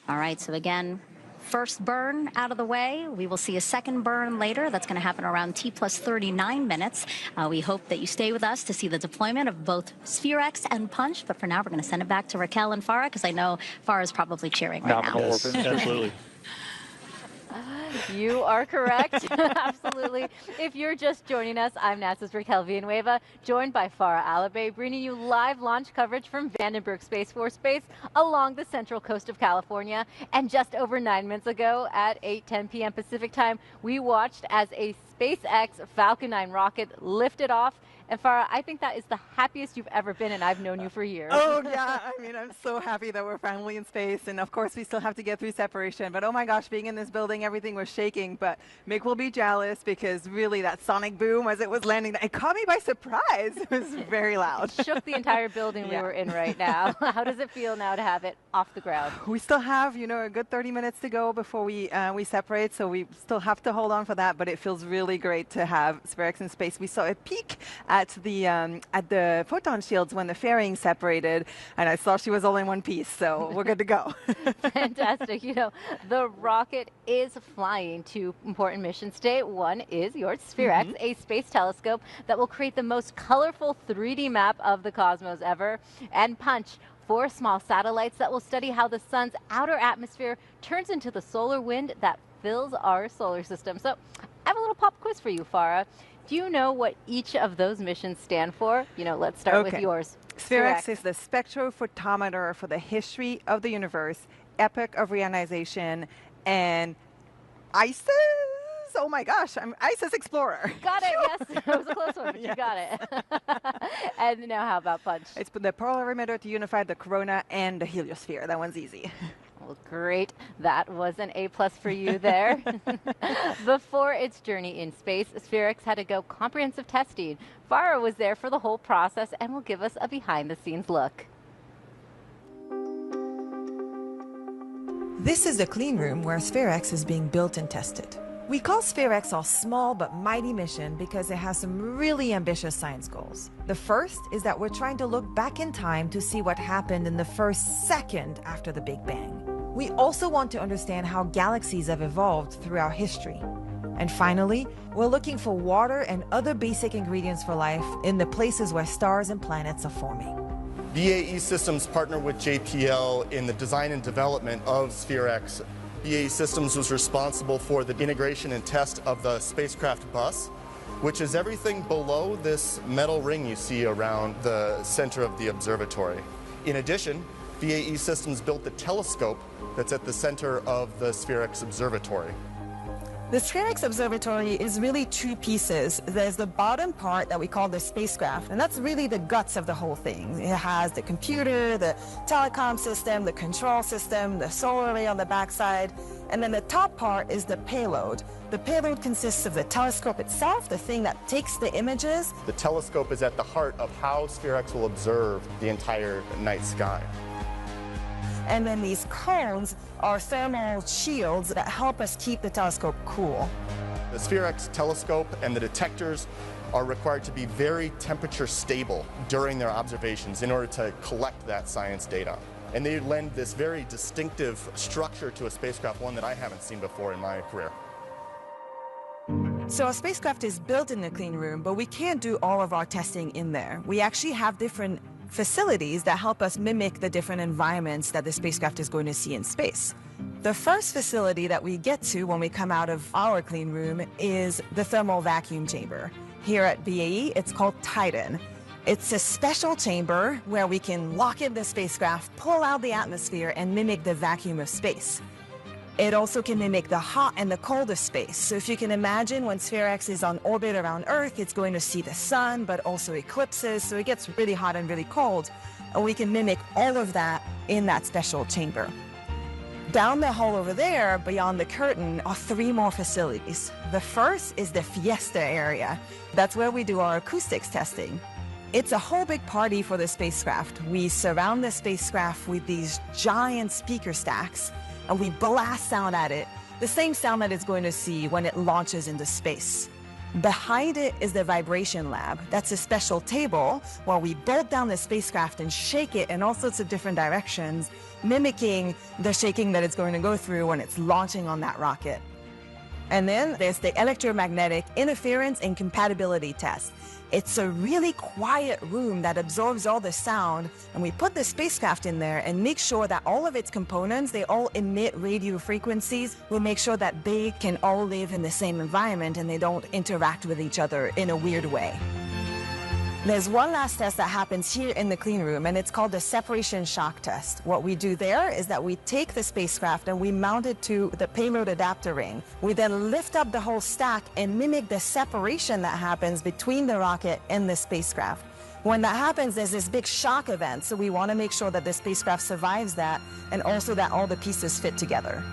All right, so again, first burn out of the way. We will see a second burn later. That's going to happen around T plus 39 minutes. We hope that you stay with us to see the deployment of both SPHEREx and Punch. But for now, we're going to send it back to Raquel and Farah, because I know Farah is probably cheering right now. Yes, absolutely. You are correct. Absolutely. If you're just joining us, I'm NASA's Raquel Villanueva, joined by Farah Alabay, bringing you live launch coverage from Vandenberg Space Force Base along the central coast of California. And just over 9 minutes ago at 8:10 p.m. Pacific time, we watched as a SpaceX Falcon 9 rocket lifted off. And Farah, I think that is the happiest you've ever been, and I've known you for years. Oh, yeah. I mean, I'm so happy that we're finally in space. And of course, we still have to get through separation. But oh my gosh, being in this building, everything was shaking. But Mick will be jealous because really that sonic boom as it was landing, it caught me by surprise. It was very loud. It shook the entire building we were in right now. How does it feel now to have it off the ground? We still have, a good 30 minutes to go before we separate. So we still have to hold on for that. But it feels really great to have SPHEREx in space. We saw a peak at the photon shields when the fairing separated, and I saw she was all in one piece, so we're good to go. Fantastic. The rocket is flying two important missions today. One is your SPHEREx, a space telescope that will create the most colorful 3D map of the cosmos ever, and Punch, 4 small satellites that will study how the sun's outer atmosphere turns into the solar wind that fills our solar system. So I have a little pop quiz for you, Farah. Do you know what each of those missions stand for? Let's start with yours. SPHEREx is the spectrophotometer for the history of the universe, epoch of reionization, and ISIS. Oh my gosh, I'm ISIS Explorer. Got it, yes. It was a close one, but you got it. And now how about Punch? It's the polarimeter to unify the corona and the heliosphere. That one's easy. Well, great. That was an A+ for you there. Before its journey in space, SPHEREx had to go comprehensive testing. Farah was there for the whole process and will give us a behind-the-scenes look. This is the clean room where SPHEREx is being built and tested. We call SPHEREx our small but mighty mission because it has some really ambitious science goals. The first is that we're trying to look back in time to see what happened in the first second after the Big Bang. We also want to understand how galaxies have evolved throughout history. And finally, we're looking for water and other basic ingredients for life in the places where stars and planets are forming. BAE Systems partnered with JPL in the design and development of SPHEREx. BAE Systems was responsible for the integration and test of the spacecraft bus, which is everything below this metal ring you see around the center of the observatory. In addition, BAE Systems built the telescope that's at the center of the SPHEREx observatory. The SPHEREx observatory is really 2 pieces. There's the bottom part that we call the spacecraft, and that's really the guts of the whole thing. It has the computer, the telecom system, the control system, the solar array on the backside, and then the top part is the payload. The payload consists of the telescope itself, the thing that takes the images. The telescope is at the heart of how SPHEREx will observe the entire night sky. And then these cones are thermal shields that help us keep the telescope cool. The SPHEREx telescope and the detectors are required to be very temperature stable during their observations in order to collect that science data. And they lend this very distinctive structure to a spacecraft, one that I haven't seen before in my career. So our spacecraft is built in the clean room, but we can't do all of our testing in there. We actually have different facilities that help us mimic the different environments that the spacecraft is going to see in space. The first facility that we get to when we come out of our clean room is the thermal vacuum chamber. Here at BAE, it's called Titan. It's a special chamber where we can lock in the spacecraft, pull out the atmosphere, and mimic the vacuum of space. It also can mimic the hot and the cold of space. So if you can imagine when SPHEREx is on orbit around Earth, it's going to see the sun, but also eclipses, so it gets really hot and really cold. And we can mimic all of that in that special chamber. Down the hall over there, beyond the curtain, are 3 more facilities. The first is the Fiesta area. That's where we do our acoustics testing. It's a whole big party for the spacecraft. We surround the spacecraft with these giant speaker stacks, and we blast sound at it, the same sound that it's going to see when it launches into space. Behind it is the vibration lab. That's a special table where we bolt down the spacecraft and shake it in all sorts of different directions, mimicking the shaking that it's going to go through when it's launching on that rocket. And then there's the electromagnetic interference and compatibility test. It's a really quiet room that absorbs all the sound, and we put the spacecraft in there and make sure that all of its components, they all emit radio frequencies. We'll make sure that they can all live in the same environment and they don't interact with each other in a weird way. There's one last test that happens here in the clean room, and it's called the separation shock test. What we do there is that we take the spacecraft and we mount it to the payload adapter ring. We then lift up the whole stack and mimic the separation that happens between the rocket and the spacecraft. When that happens, there's this big shock event, so we want to make sure that the spacecraft survives that and also that all the pieces fit together.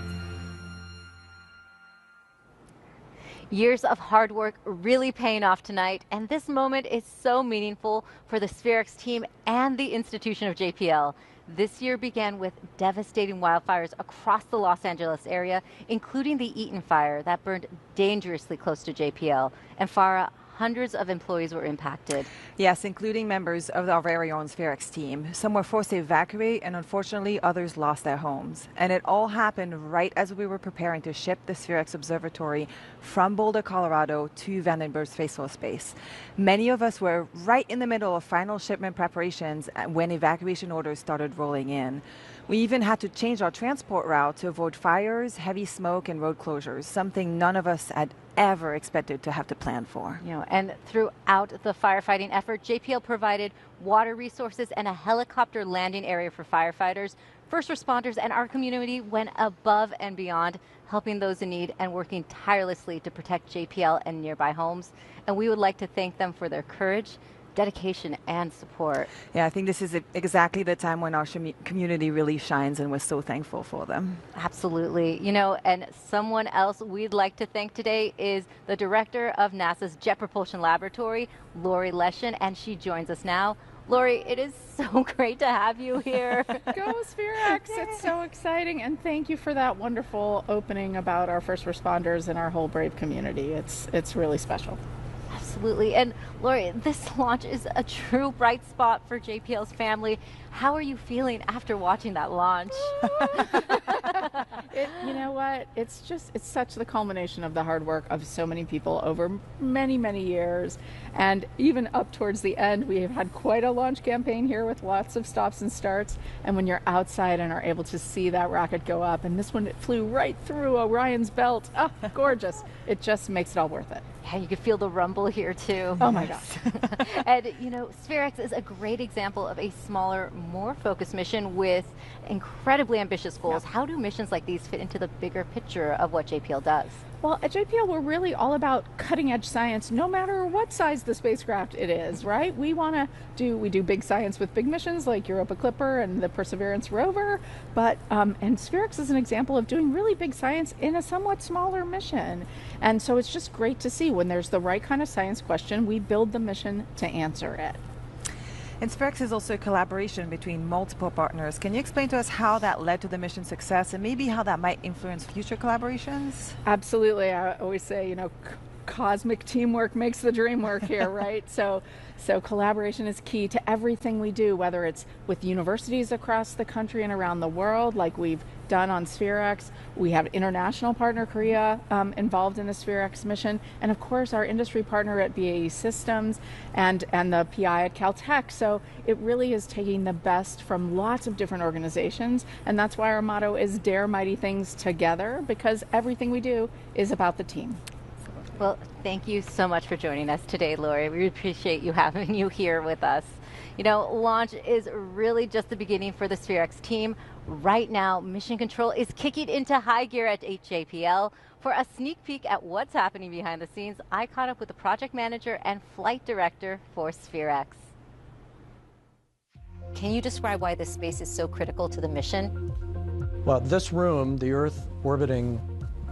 Years of hard work really paying off tonight, and this moment is so meaningful for the SPHEREx team and the institution of JPL. This year began with devastating wildfires across the Los Angeles area, including the Eaton fire that burned dangerously close to JPL. And Farah, hundreds of employees were impacted. Yes, including members of our very own SPHEREx team. Some were forced to evacuate, and unfortunately others lost their homes. And it all happened right as we were preparing to ship the SPHEREx observatory from Boulder, Colorado to Vandenberg Space Force Base. Many of us were right in the middle of final shipment preparations when evacuation orders started rolling in. We even had to change our transport route to avoid fires, heavy smoke, and road closures, something none of us had ever expected to have to plan for. And throughout the firefighting effort, JPL provided water resources and a helicopter landing area for firefighters. First responders and our community went above and beyond, helping those in need and working tirelessly to protect JPL and nearby homes. And we would like to thank them for their courage, dedication, and support. Yeah, I think this is exactly the time when our community really shines, and we're so thankful for them. Absolutely. And someone else we'd like to thank today is the director of NASA's Jet Propulsion Laboratory, Lori Leshin, and she joins us now. Lori, it is so great to have you here. Go SPHEREx! It's so exciting, and thank you for that wonderful opening about our first responders and our whole brave community. It's really special. Absolutely. And Lori, this launch is a true bright spot for JPL's family. How are you feeling after watching that launch? You know what? It's such the culmination of the hard work of so many people over many, many years. And even up towards the end, we have had quite a launch campaign here with lots of stops and starts. And when you're outside and are able to see that rocket go up, and this one, it flew right through Orion's belt. Oh, gorgeous. It just makes it all worth it. Yeah, you can feel the rumble here too. Oh my gosh. And SPHEREx is a great example of a smaller, more focused mission with incredibly ambitious goals. Yeah. How do missions like these fit into the bigger picture of what JPL does? Well, at JPL, we're really all about cutting edge science, no matter what size the spacecraft it is, right? We do big science with big missions like Europa Clipper and the Perseverance rover, but, and SPHEREx is an example of doing really big science in a somewhat smaller mission. And so it's just great to see when there's the right kind of science question, we build the mission to answer it. And SPHEREx is also a collaboration between multiple partners. Can you explain to us how that led to the mission success and maybe how that might influence future collaborations? Absolutely. I always say, cosmic teamwork makes the dream work here, right? So collaboration is key to everything we do, whether it's with universities across the country and around the world, like we've done on SPHEREx. We have international partner Korea involved in the SPHEREx mission, and of course our industry partner at BAE Systems and the PI at Caltech. So it really is taking the best from lots of different organizations, and that's why our motto is Dare Mighty Things Together, because everything we do is about the team. Well, thank you so much for joining us today, Lori. We appreciate having you here with us. Launch is really just the beginning for the SPHEREx team. Right now, mission control is kicking into high gear at JPL. For a sneak peek at what's happening behind the scenes, I caught up with the project manager and flight director for SPHEREx. Can you describe why this space is so critical to the mission? Well, this room, the Earth Orbiting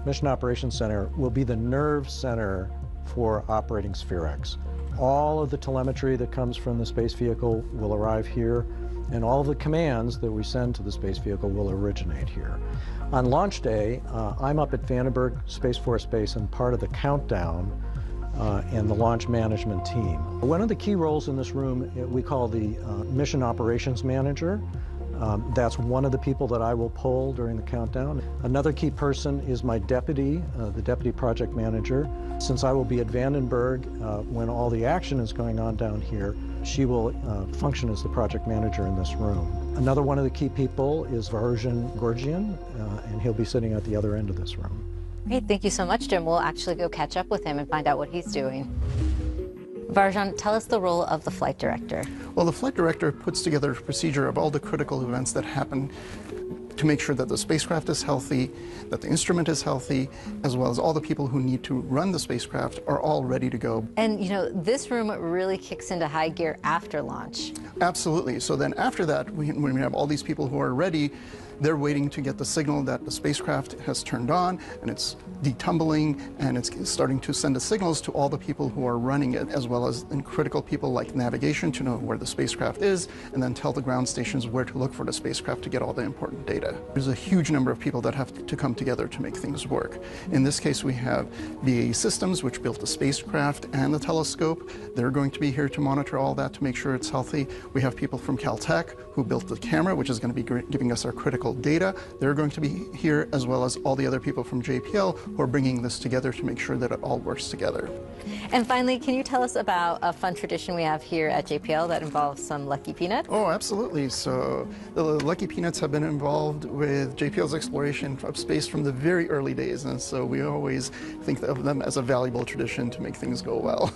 Mission Operations Center, will be the nerve center for operating SPHEREx. All of the telemetry that comes from the space vehicle will arrive here, and all of the commands that we send to the space vehicle will originate here. On launch day, I'm up at Vandenberg Space Force Base and part of the countdown and the launch management team. One of the key roles in this room we call the Mission Operations Manager. That's one of the people that I will poll during the countdown. Another key person is my deputy, the deputy project manager. Since I will be at Vandenberg when all the action is going on down here, she will function as the project manager in this room. Another one of the key people is Varjan Gorgian, and he'll be sitting at the other end of this room. Great, thank you so much, Jim. We'll actually go catch up with him and find out what he's doing. Varjan, tell us the role of the flight director. Well, the flight director puts together a procedure of all the critical events that happen to make sure that the spacecraft is healthy, that the instrument is healthy, as well as all the people who need to run the spacecraft are all ready to go. And, you know, this room really kicks into high gear after launch. Absolutely. So then after that, when we have all these people who are ready, they're waiting to get the signal that the spacecraft has turned on and it's detumbling and it's starting to send the signals to all the people who are running it, as well as critical people like navigation to know where the spacecraft is, and then tell the ground stations where to look for the spacecraft to get all the important data. There's a huge number of people that have to come together to make things work. In this case, we have BAE Systems, which built the spacecraft and the telescope. They're going to be here to monitor all that to make sure it's healthy. We have people from Caltech who built the camera, which is going to be giving us our critical data. They're going to be here, as well as all the other people from JPL who are bringing this together to make sure that it all works together. And finally, can you tell us about a fun tradition we have here at JPL that involves some Lucky Peanuts? Oh, absolutely. So the Lucky Peanuts have been involved with JPL's exploration of space from the very early days, and so we always think of them as a valuable tradition to make things go well.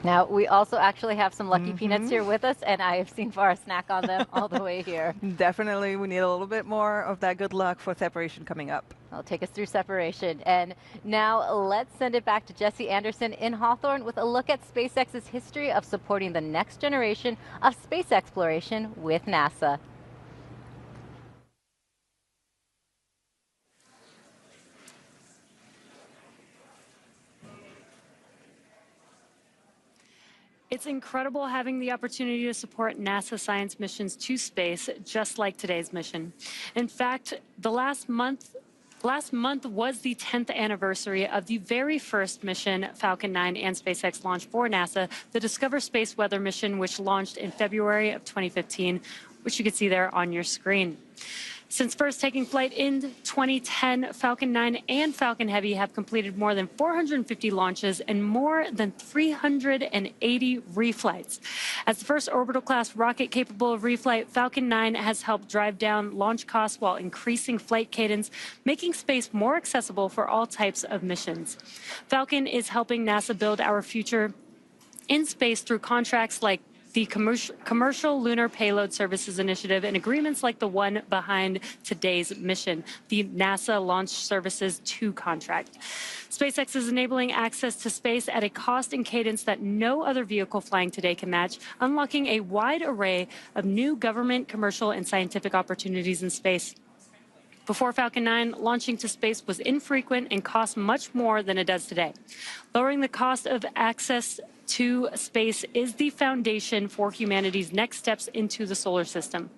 Now, we also actually have some Lucky Peanuts here with us, and I have seen Farah snack on them all the way here. Definitely, we need a little bit more of that good luck for separation coming up. I'll take us through separation. And now let's send it back to Jesse Anderson in Hawthorne with a look at SpaceX's history of supporting the next generation of space exploration with NASA. It's incredible having the opportunity to support NASA science missions to space, just like today's mission. In fact, the last month was the 10th anniversary of the very first mission Falcon 9 and SpaceX launched for NASA, the Discover Space Weather mission, which launched in February of 2015, which you can see there on your screen. Since first taking flight in 2010, Falcon 9 and Falcon Heavy have completed more than 450 launches and more than 380 reflights. As the first orbital-class rocket capable of reflight, Falcon 9 has helped drive down launch costs while increasing flight cadence, making space more accessible for all types of missions. Falcon is helping NASA build our future in space through contracts like the Commercial Lunar Payload Services Initiative and agreements like the one behind today's mission, the NASA Launch Services 2 contract. SpaceX is enabling access to space at a cost and cadence that no other vehicle flying today can match, unlocking a wide array of new government, commercial, and scientific opportunities in space. Before Falcon 9, launching to space was infrequent and cost much more than it does today. Lowering the cost of access to space is the foundation for humanity's next steps into the solar system.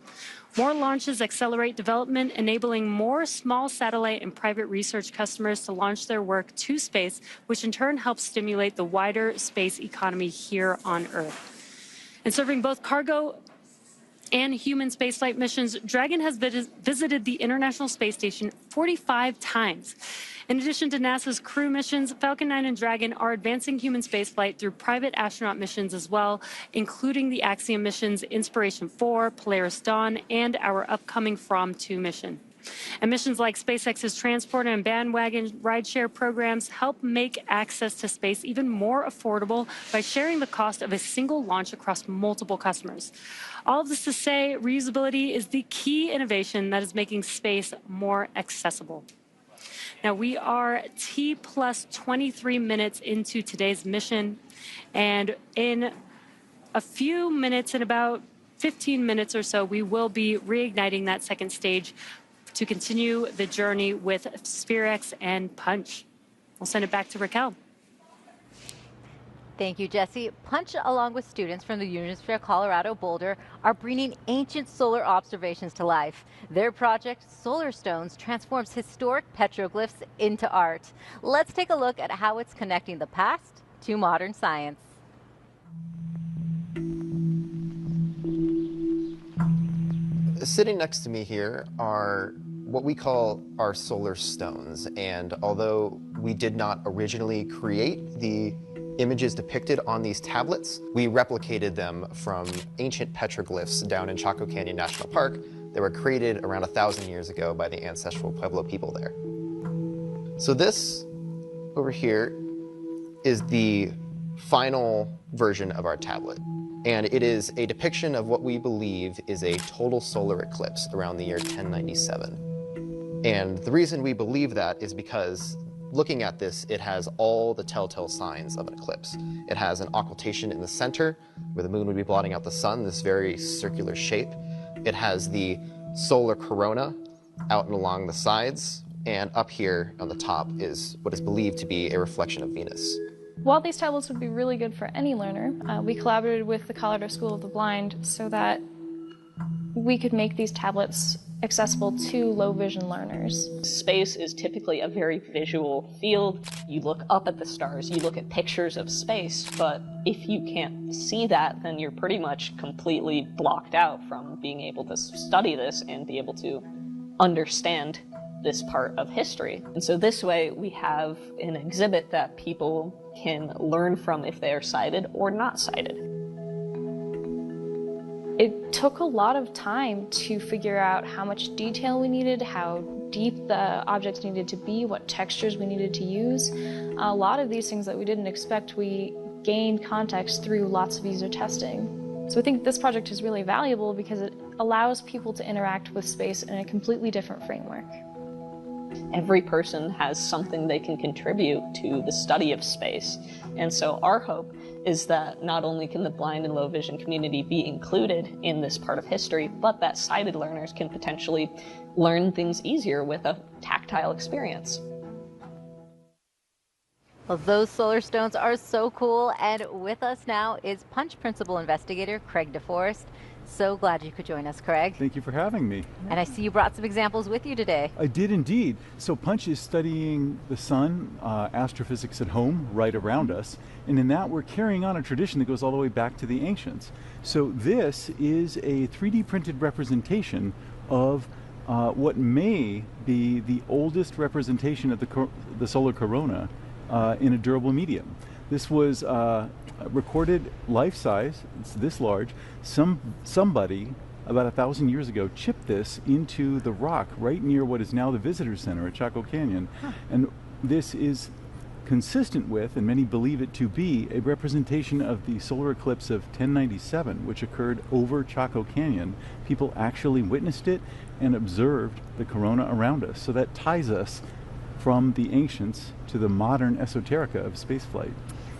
More launches accelerate development, enabling more small satellite and private research customers to launch their work to space, which in turn helps stimulate the wider space economy here on Earth. And serving both cargo and human spaceflight missions, Dragon has visited the International Space Station 45 times. In addition to NASA's crew missions, Falcon 9 and Dragon are advancing human spaceflight through private astronaut missions as well, including the Axiom missions Inspiration 4, Polaris Dawn, and our upcoming From 2 mission. And missions like SpaceX's Transporter and Bandwagon rideshare programs help make access to space even more affordable by sharing the cost of a single launch across multiple customers. All of this to say, reusability is the key innovation that is making space more accessible. Now, we are T plus 23 minutes into today's mission, and in a few minutes, in about 15 minutes or so, we will be reigniting that second stage to continue the journey with SPHEREx and Punch. We'll send it back to Raquel. Thank you, Jesse. Punch, along with students from the University of Colorado Boulder, are bringing ancient solar observations to life. Their project, Solar Stones, transforms historic petroglyphs into art. Let's take a look at how it's connecting the past to modern science. Sitting next to me here are what we call our solar stones, and although we did not originally create the images depicted on these tablets, we replicated them from ancient petroglyphs down in Chaco Canyon National Park that were created around 1,000 years ago by the ancestral Pueblo people there. So this over here is the final version of our tablet, and it is a depiction of what we believe is a total solar eclipse around the year 1097. And the reason we believe that is because looking at this, it has all the telltale signs of an eclipse. It has an occultation in the center, where the moon would be blotting out the sun, this very circular shape. It has the solar corona out and along the sides, and up here on the top is what is believed to be a reflection of Venus. While these tablets would be really good for any learner, we collaborated with the Colorado School of the Blind so that we could make these tablets accessible to low vision learners. Space is typically a very visual field. You look up at the stars, you look at pictures of space, but if you can't see that, then you're pretty much completely blocked out from being able to study this and be able to understand this part of history. And so this way we have an exhibit that people can learn from if they are sighted or not sighted. It took a lot of time to figure out how much detail we needed, how deep the objects needed to be, what textures we needed to use. A lot of these things that we didn't expect, we gained context through lots of user testing. So I think this project is really valuable because it allows people to interact with space in a completely different framework. Every person has something they can contribute to the study of space. And so our hope is that not only can the blind and low vision community be included in this part of history, but that sighted learners can potentially learn things easier with a tactile experience. Well, those solar stones are so cool. And with us now is Punch Principal Investigator Craig DeForest. So glad you could join us, Craig. Thank you for having me. And I see you brought some examples with you today. I did indeed. So Punch is studying the sun, astrophysics at home, right around us. And in that, we're carrying on a tradition that goes all the way back to the ancients. So this is a 3D printed representation of what may be the oldest representation of the solar corona in a durable medium. This was recorded life-size, it's this large. Somebody about 1,000 years ago chipped this into the rock right near what is now the visitor center at Chaco Canyon. And this is consistent with, and many believe it to be, a representation of the solar eclipse of 1097, which occurred over Chaco Canyon. People actually witnessed it and observed the corona around us. So that ties us from the ancients to the modern esoterica of spaceflight.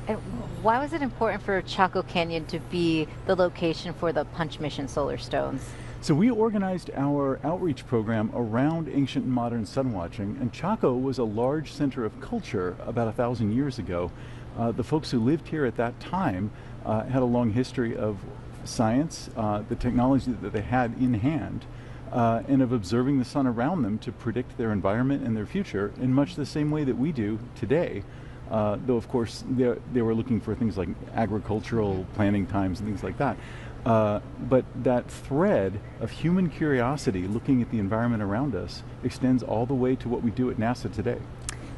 And why was it important for Chaco Canyon to be the location for the Punch mission solar stones? So we organized our outreach program around ancient and modern sun watching, and Chaco was a large center of culture about 1,000 years ago. The folks who lived here at that time had a long history of science, the technology that they had in hand, and of observing the sun around them to predict their environment and their future in much the same way that we do today. Though of course they were looking for things like agricultural planting times and things like that. But that thread of human curiosity looking at the environment around us extends all the way to what we do at NASA today.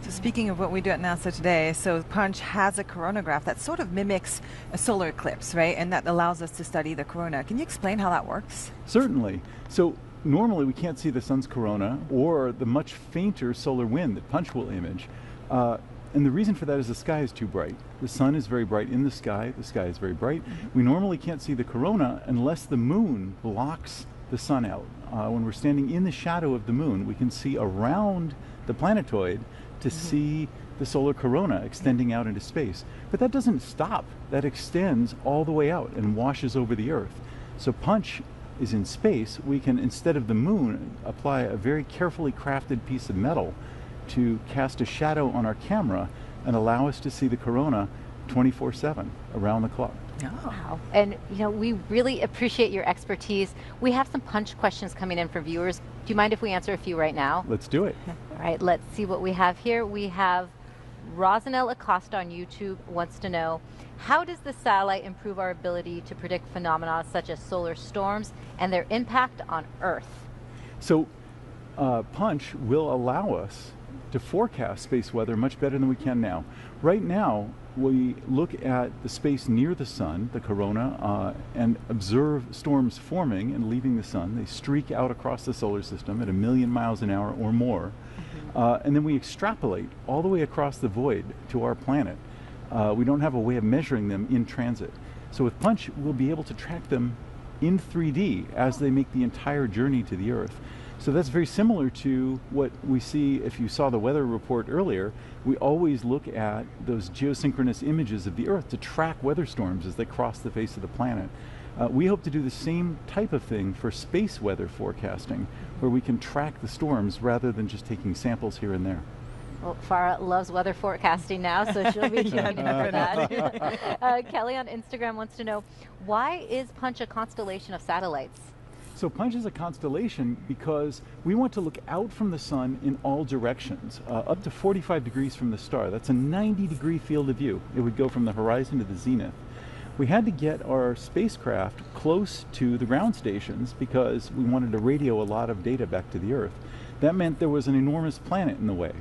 So speaking of what we do at NASA today, so Punch has a coronagraph that sort of mimics a solar eclipse, right? And that allows us to study the corona. Can you explain how that works? Certainly. So normally we can't see the sun's corona or the much fainter solar wind that Punch will image. And the reason for that is the sky is too bright. The sun is very bright in the sky is very bright. We normally can't see the corona unless the moon blocks the sun out. When we're standing in the shadow of the moon, we can see around the planetoid to see the solar corona extending out into space. But that doesn't stop. That extends all the way out and washes over the Earth. So Punch is in space. We can, instead of the moon, apply a very carefully crafted piece of metal to cast a shadow on our camera and allow us to see the corona 24/7 around the clock. Wow. And you know, we really appreciate your expertise. We have some Punch questions coming in for viewers. Do you mind if we answer a few right now? Let's do it. All right, let's see what we have here. We have, Rosanelle Acosta on YouTube wants to know, how does the satellite improve our ability to predict phenomena such as solar storms and their impact on Earth? So Punch will allow us to forecast space weather much better than we can now. Right now, we look at the space near the sun, the corona, and observe storms forming and leaving the sun. They streak out across the solar system at 1 million miles an hour or more. And then we extrapolate all the way across the void to our planet. We don't have a way of measuring them in transit. So with Punch, we'll be able to track them in 3D as they make the entire journey to the Earth. So that's very similar to what we see if you saw the weather report earlier. We always look at those geosynchronous images of the Earth to track weather storms as they cross the face of the planet. We hope to do the same type of thing for space weather forecasting, where we can track the storms rather than just taking samples here and there. Well, Farah loves weather forecasting now, so she'll be tuning in for that. Kelly on Instagram wants to know, why is Punch a constellation of satellites? So Punch is a constellation because we want to look out from the sun in all directions, up to 45 degrees from the star. That's a 90-degree field of view. It would go from the horizon to the zenith. We had to get our spacecraft close to the ground stations because we wanted to radio a lot of data back to the Earth. That meant there was an enormous planet in the way.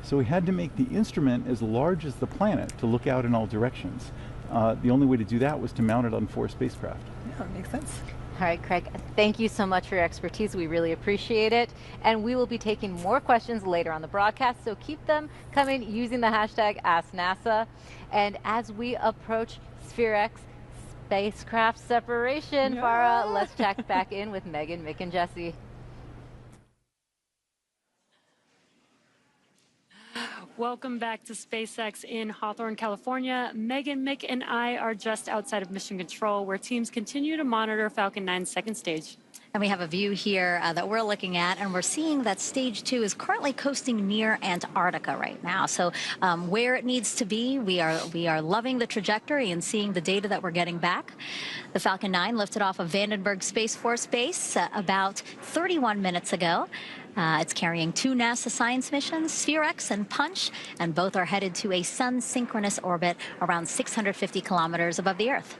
So we had to make the instrument as large as the planet to look out in all directions. The only way to do that was to mount it on 4 spacecraft. Yeah, makes sense. All right, Craig, thank you so much for your expertise. We really appreciate it. And we will be taking more questions later on the broadcast, so keep them coming using the hashtag AskNASA. And as we approach SPHEREx spacecraft separation, Farah, let's check back in with Megan, Mick, and Jesse. Welcome back to SpaceX in Hawthorne, California. Megan, Mick, and I are just outside of Mission Control, where teams continue to monitor Falcon 9's second stage. And we have a view here that we're looking at, and we're seeing that stage 2 is currently coasting near Antarctica right now. So where it needs to be, we are loving the trajectory and seeing the data that we're getting back. The Falcon 9 lifted off of Vandenberg Space Force Base about 31 minutes ago. It's carrying 2 NASA science missions, SPHEREx and Punch, and both are headed to a sun-synchronous orbit around 650 kilometers above the Earth.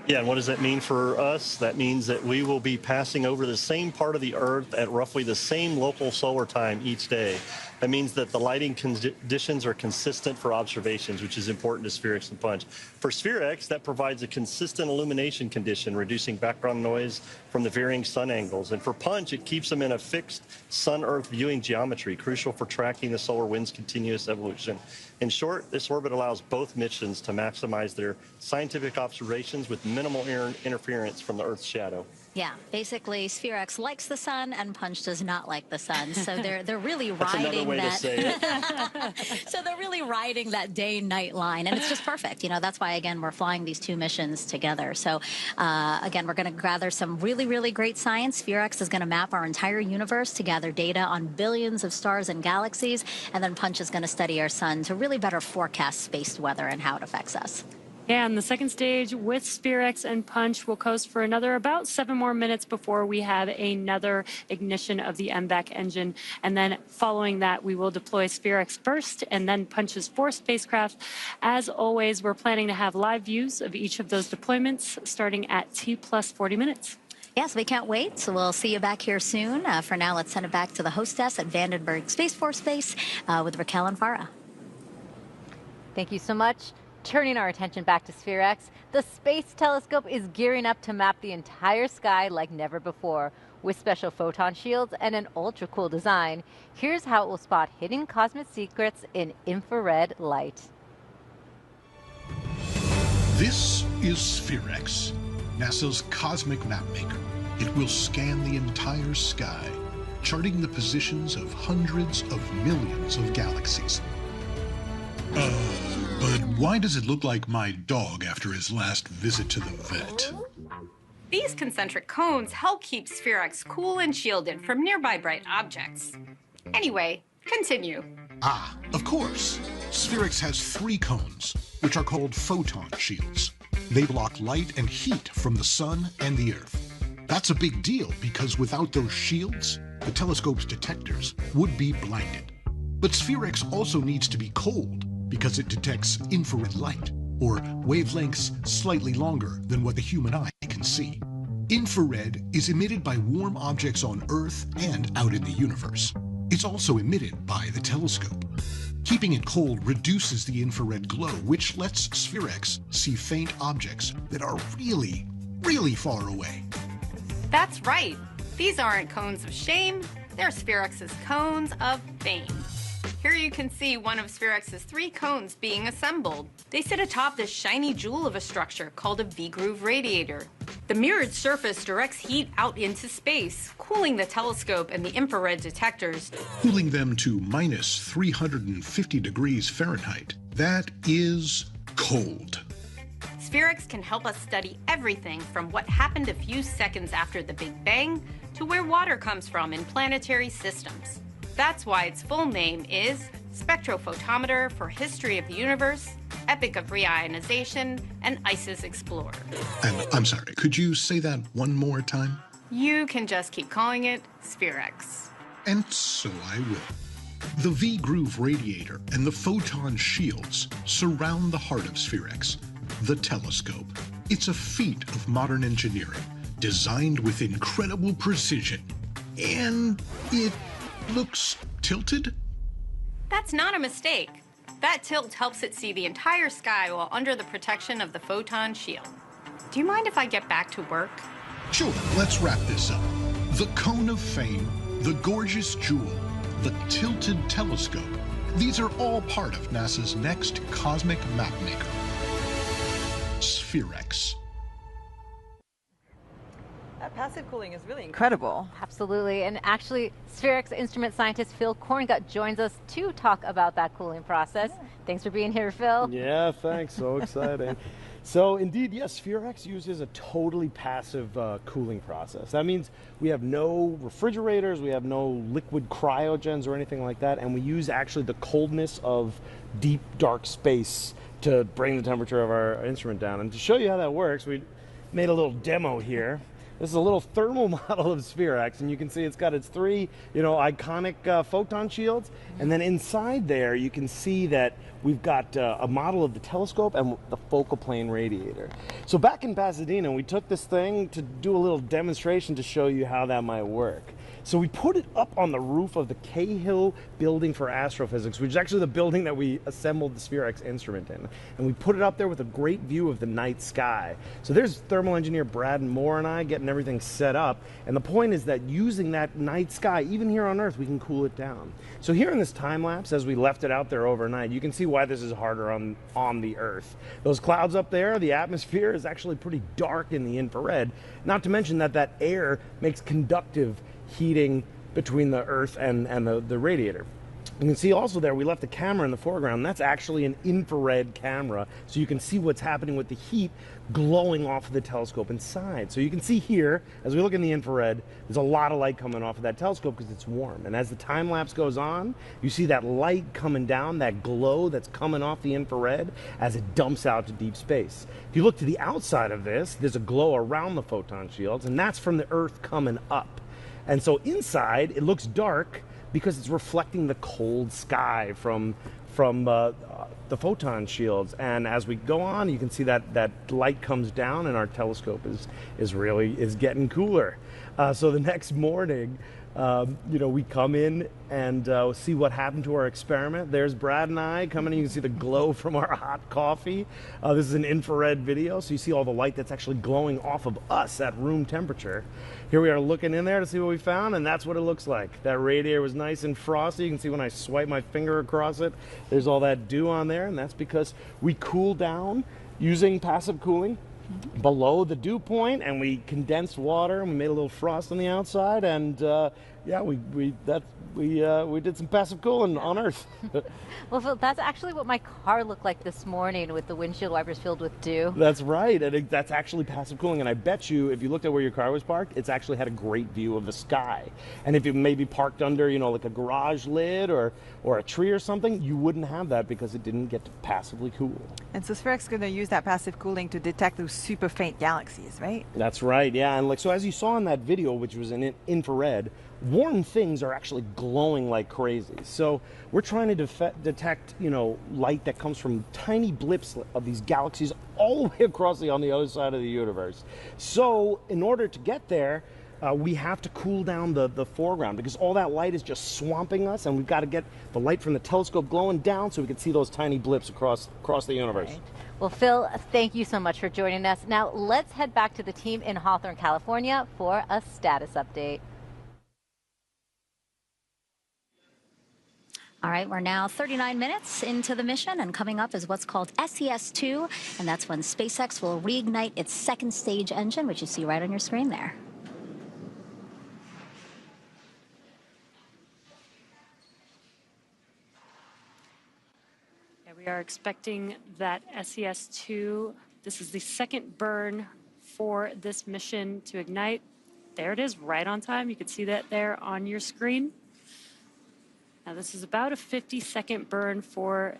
Yeah, and what does that mean for us? That means that we will be passing over the same part of the Earth at roughly the same local solar time each day. That means that the lighting conditions are consistent for observations, which is important to SPHEREx and Punch. For SPHEREx, that provides a consistent illumination condition, reducing background noise from the varying sun angles. And for Punch, it keeps them in a fixed Sun-Earth viewing geometry, crucial for tracking the solar wind's continuous evolution. In short, this orbit allows both missions to maximize their scientific observations with minimal interference from the Earth's shadow. Yeah, basically, SPHEREx likes the sun and Punch does not like the sun. So they're really That's riding another way that. to say it. So they're really riding that day-night line, and it's just perfect. You know, that's why again we're flying these 2 missions together. So again, we're going to gather some really great science. SPHEREx is going to map our entire universe to gather data on billions of stars and galaxies, and then Punch is going to study our sun to really better forecast space weather and how it affects us. Yeah, and the second stage with SPHEREx and Punch will coast for another about 7 more minutes before we have another ignition of the MVAC engine. And then following that, we will deploy SPHEREx first and then Punch's 4 spacecraft. As always, we're planning to have live views of each of those deployments starting at T+40 minutes. Yes, we can't wait. So we'll see you back here soon. For now, let's send it back to the hostess at Vandenberg Space Force Base with Raquel and Farah. Thank you so much. Turning our attention back to SPHEREx, the Space Telescope is gearing up to map the entire sky like never before. With special photon shields and an ultra-cool design, here's how it will spot hidden cosmic secrets in infrared light. This is SPHEREx, NASA's cosmic mapmaker. It will scan the entire sky, charting the positions of hundreds of millions of galaxies. But why does it look like my dog after his last visit to the vet? These concentric cones help keep SPHEREx cool and shielded from nearby bright objects. Anyway, continue. Ah, of course. SPHEREx has 3 cones, which are called photon shields. They block light and heat from the sun and the Earth. That's a big deal because without those shields, the telescope's detectors would be blinded. But SPHEREx also needs to be cold, because it detects infrared light, or wavelengths slightly longer than what the human eye can see. Infrared is emitted by warm objects on Earth and out in the universe. It's also emitted by the telescope. Keeping it cold reduces the infrared glow, which lets SPHEREx see faint objects that are really, really far away. That's right. These aren't cones of shame, they're SPHEREx's cones of fame. Here you can see one of SPHEREx's 3 cones being assembled. They sit atop this shiny jewel of a structure called a V-groove radiator. The mirrored surface directs heat out into space, cooling the telescope and the infrared detectors. Cooling them to minus 350 degrees Fahrenheit. That is cold. SPHEREx can help us study everything from what happened a few seconds after the Big Bang to where water comes from in planetary systems. That's why its full name is Spectrophotometer for History of the Universe, Epoch of Reionization, and ICES Explorer. And I'm sorry, could you say that one more time? You can just keep calling it SPHEREx. And so I will. The V-groove radiator and the photon shields surround the heart of SPHEREx, the telescope. It's a feat of modern engineering, designed with incredible precision. And it looks tilted? That's not a mistake. That tilt helps it see the entire sky while under the protection of the photon shield. Do you mind if I get back to work? Sure, let's wrap this up. The cone of fame, the gorgeous jewel, the tilted telescope. These are all part of NASA's next cosmic mapmaker, SPHEREx. That passive cooling is really incredible. Absolutely. And actually, SPHEREx instrument scientist Phil Korngut joins us to talk about that cooling process. Yeah. Thanks for being here, Phil. Yeah, thanks. So exciting. So indeed, yes, SPHEREx uses a totally passive cooling process. That means we have no refrigerators, we have no liquid cryogens or anything like that, and we use actually the coldness of deep, dark space to bring the temperature of our instrument down. And to show you how that works, we made a little demo here. This is a little thermal model of SPHEREx, and you can see it's got its 3, iconic photon shields. And then inside there, you can see that we've got a model of the telescope and the focal plane radiator. So back in Pasadena, we took this thing to do a little demonstration to show you how that might work. So we put it up on the roof of the Cahill Building for Astrophysics, which is actually the building that we assembled the SPHEREx instrument in. And we put it up there with a great view of the night sky. So there's thermal engineer Brad Moore and I getting everything set up. And the point is that using that night sky, even here on Earth, we can cool it down. So here in this time lapse, as we left it out there overnight, you can see why this is harder on the Earth. Those clouds up there, the atmosphere is actually pretty dark in the infrared. Not to mention that air makes conductive heating between the Earth and the radiator. You can see also there we left the camera in the foreground. That's actually an infrared camera, so you can see what's happening with the heat glowing off of the telescope inside. So you can see here, as we look in the infrared, there's a lot of light coming off of that telescope because it's warm. And as the time lapse goes on, you see that light coming down, that glow that's coming off the infrared as it dumps out to deep space. If you look to the outside of this, there's a glow around the photon shields, and that's from the Earth coming up. And so inside, it looks dark because it's reflecting the cold sky from the photon shields. And as we go on, you can see that light comes down, and our telescope is getting cooler. So the next morning, we come in and see what happened to our experiment. There's Brad and I coming in. You can see the glow from our hot coffee. This is an infrared video, so you see all the light that's actually glowing off of us at room temperature. Here we are looking in there to see what we found, and that's what it looks like. That radiator was nice and frosty. You can see when I swipe my finger across it, there's all that dew on there, and that's because we cool down using passive cooling below the dew point, and we condensed water, and we made a little frost on the outside, and we did some passive cooling on Earth. Well, Phil, that's actually what my car looked like this morning with the windshield wipers filled with dew. That's right, and that's actually passive cooling. And I bet you, if you looked at where your car was parked, it's actually had a great view of the sky. And if it maybe parked under, like a garage lid or a tree or something, you wouldn't have that because it didn't get to passively cool. And so SPHEREx is going to use that passive cooling to detect those super faint galaxies, right? That's right, yeah. And so as you saw in that video, which was in infrared, warm things are actually glowing like crazy. So we're trying to detect, light that comes from tiny blips of these galaxies all the way across on the other side of the universe. So in order to get there, we have to cool down the foreground because all that light is just swamping us, and we've got to get the light from the telescope glowing down so we can see those tiny blips across the universe. Right. Well, Phil, thank you so much for joining us. Now let's head back to the team in Hawthorne, California for a status update. All right, we're now 39 minutes into the mission, and coming up is what's called SES-2, and that's when SpaceX will reignite its second stage engine, which you see right on your screen there. Yeah, we are expecting that SES-2, this is the second burn for this mission to ignite. There it is, right on time. You can see that there on your screen. Now this is about a 50-second burn for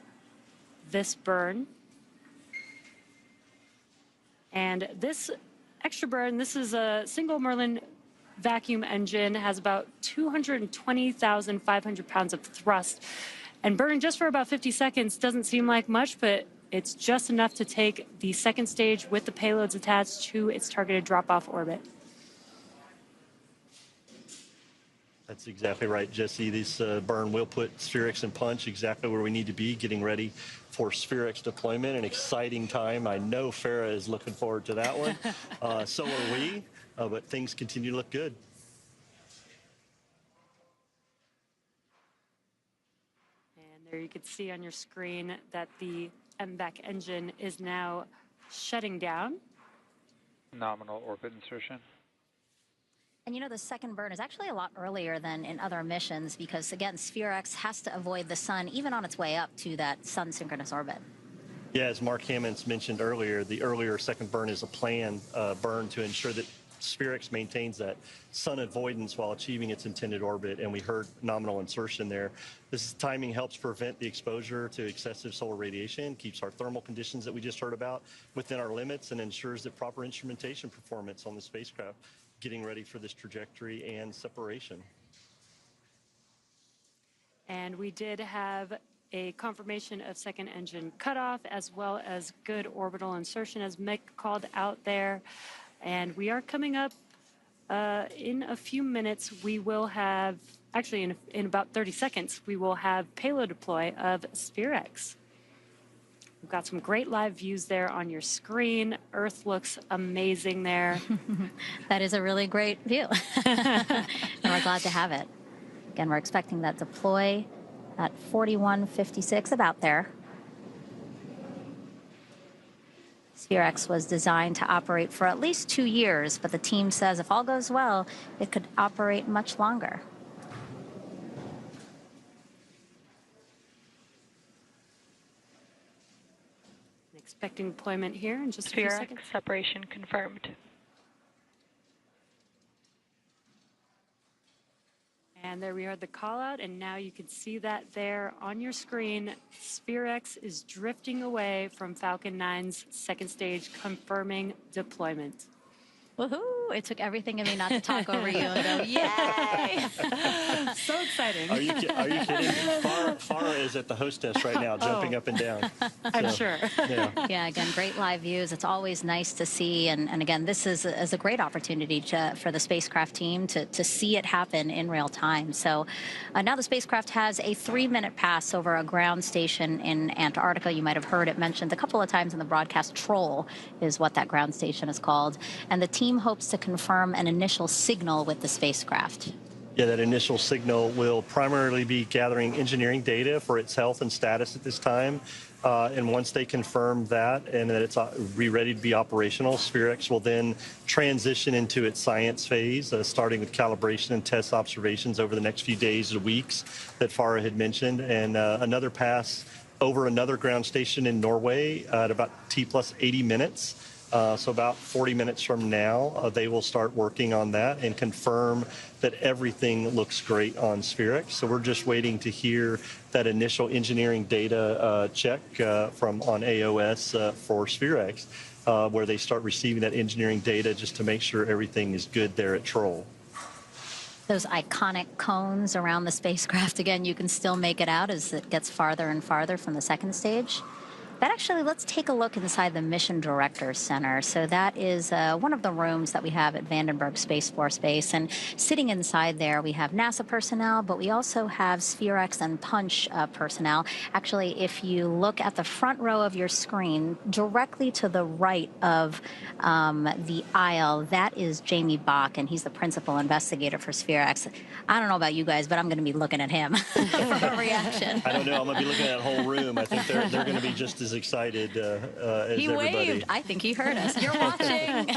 this burn. And this extra burn, this is a single Merlin vacuum engine, has about 220,500 pounds of thrust. And burning just for about 50 seconds doesn't seem like much, but it's just enough to take the second stage with the payloads attached to its targeted drop-off orbit. That's exactly right, Jesse. This burn will put SPHEREx and Punch exactly where we need to be, getting ready for SPHEREx deployment. An exciting time. I know Farah is looking forward to that one. So are we, but things continue to look good. And there you can see on your screen that the MVAC engine is now shutting down. Nominal orbit insertion. And the second burn is actually a lot earlier than in other missions because, again, SPHEREx has to avoid the sun even on its way up to that sun-synchronous orbit. Yeah, as Mark Hammonds mentioned earlier, the earlier second burn is a planned burn to ensure that SPHEREx maintains that sun avoidance while achieving its intended orbit, and we heard nominal insertion there. This timing helps prevent the exposure to excessive solar radiation, keeps our thermal conditions that we just heard about within our limits, and ensures that proper instrumentation performance on the spacecraft, getting ready for this trajectory and separation. And we did have a confirmation of second engine cutoff as well as good orbital insertion, as Mick called out there. And we are coming up in a few minutes. We will have, actually in about 30 seconds, we will have payload deploy of SPHEREx. We've got some great live views there on your screen. Earth looks amazing there. That is a really great view. And we're glad to have it. Again, we're expecting that deploy at 41:56, about there. SPHEREx was designed to operate for at least 2 years, but the team says if all goes well, it could operate much longer. Expecting deployment here in just a few SPHEREx seconds. separation confirmed. And there we are, the call out, and now you can see that there on your screen. SPHEREx is drifting away from Falcon 9's second stage, confirming deployment. Woohoo! It took everything in me not to talk over you and go, yay! So exciting. Are you kidding? Farah is at the hostess right now, jumping up and down. I'm sure. Yeah. Yeah, again, great live views. It's always nice to see. And again, this is a great opportunity for the spacecraft team to see it happen in real time. So now the spacecraft has a 3-minute pass over a ground station in Antarctica. You might have heard it mentioned a couple of times in the broadcast. Troll is what that ground station is called. And the team hopes to confirm an initial signal with the spacecraft. Yeah, that initial signal will primarily be gathering engineering data for its health and status at this time. And once they confirm that and that it's ready to be operational, SPHEREx will then transition into its science phase, starting with calibration and test observations over the next few days or weeks that Farah had mentioned, and another pass over another ground station in Norway at about T+80 minutes. So about 40 minutes from now, they will start working on that and confirm that everything looks great on SPHEREx. So we're just waiting to hear that initial engineering data check from on AOS for SPHEREx, where they start receiving that engineering data just to make sure everything is good there at Troll. those iconic cones around the spacecraft. Again, you can still make it out as it gets farther and farther from the second stage. That actually, let's take a look inside the Mission Directors Center. So that is one of the rooms that we have at Vandenberg Space Force Base. And sitting inside there, we have NASA personnel, but we also have SPHEREx and Punch personnel. Actually, if you look at the front row of your screen, directly to the right of the aisle, that is Jamie Bach, and he's the principal investigator for SPHEREx. I don't know about you guys, but I'm going to be looking at him for a reaction. I don't know. I'm going to be looking at that whole room. I think they're going to be just as excited as he everybody. Waved. I think he heard us. You're watching.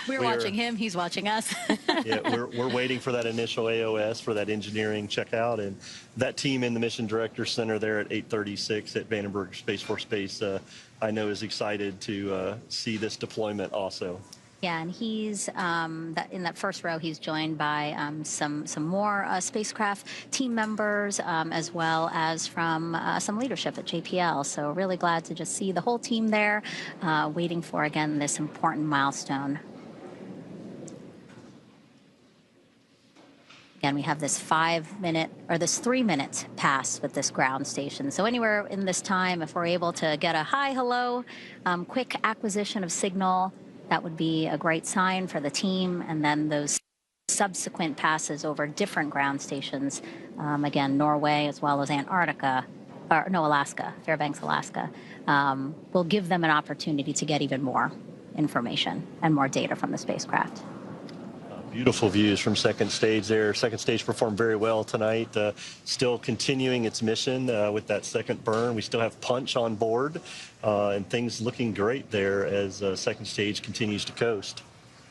We're watching him. He's watching us. Yeah, we're waiting for that initial AOS for that engineering checkout, and that team in the Mission Director Center there at 836 at Vandenberg Space Force Base, I know is excited to see this deployment also. Yeah, and he's in that first row. He's joined by some more spacecraft team members, as well as from some leadership at JPL. So really glad to just see the whole team there, waiting for again this important milestone. Again, we have this 3-minute pass with this ground station. So anywhere in this time, if we're able to get a hi, hello, quick acquisition of signal, that would be a great sign for the team, and then those subsequent passes over different ground stations, again, Norway as well as Alaska, Fairbanks, Alaska, will give them an opportunity to get even more information and more data from the spacecraft. Beautiful views from second stage there. Second stage performed very well tonight. Still continuing its mission with that second burn. We still have Punch on board, and things looking great there as second stage continues to coast.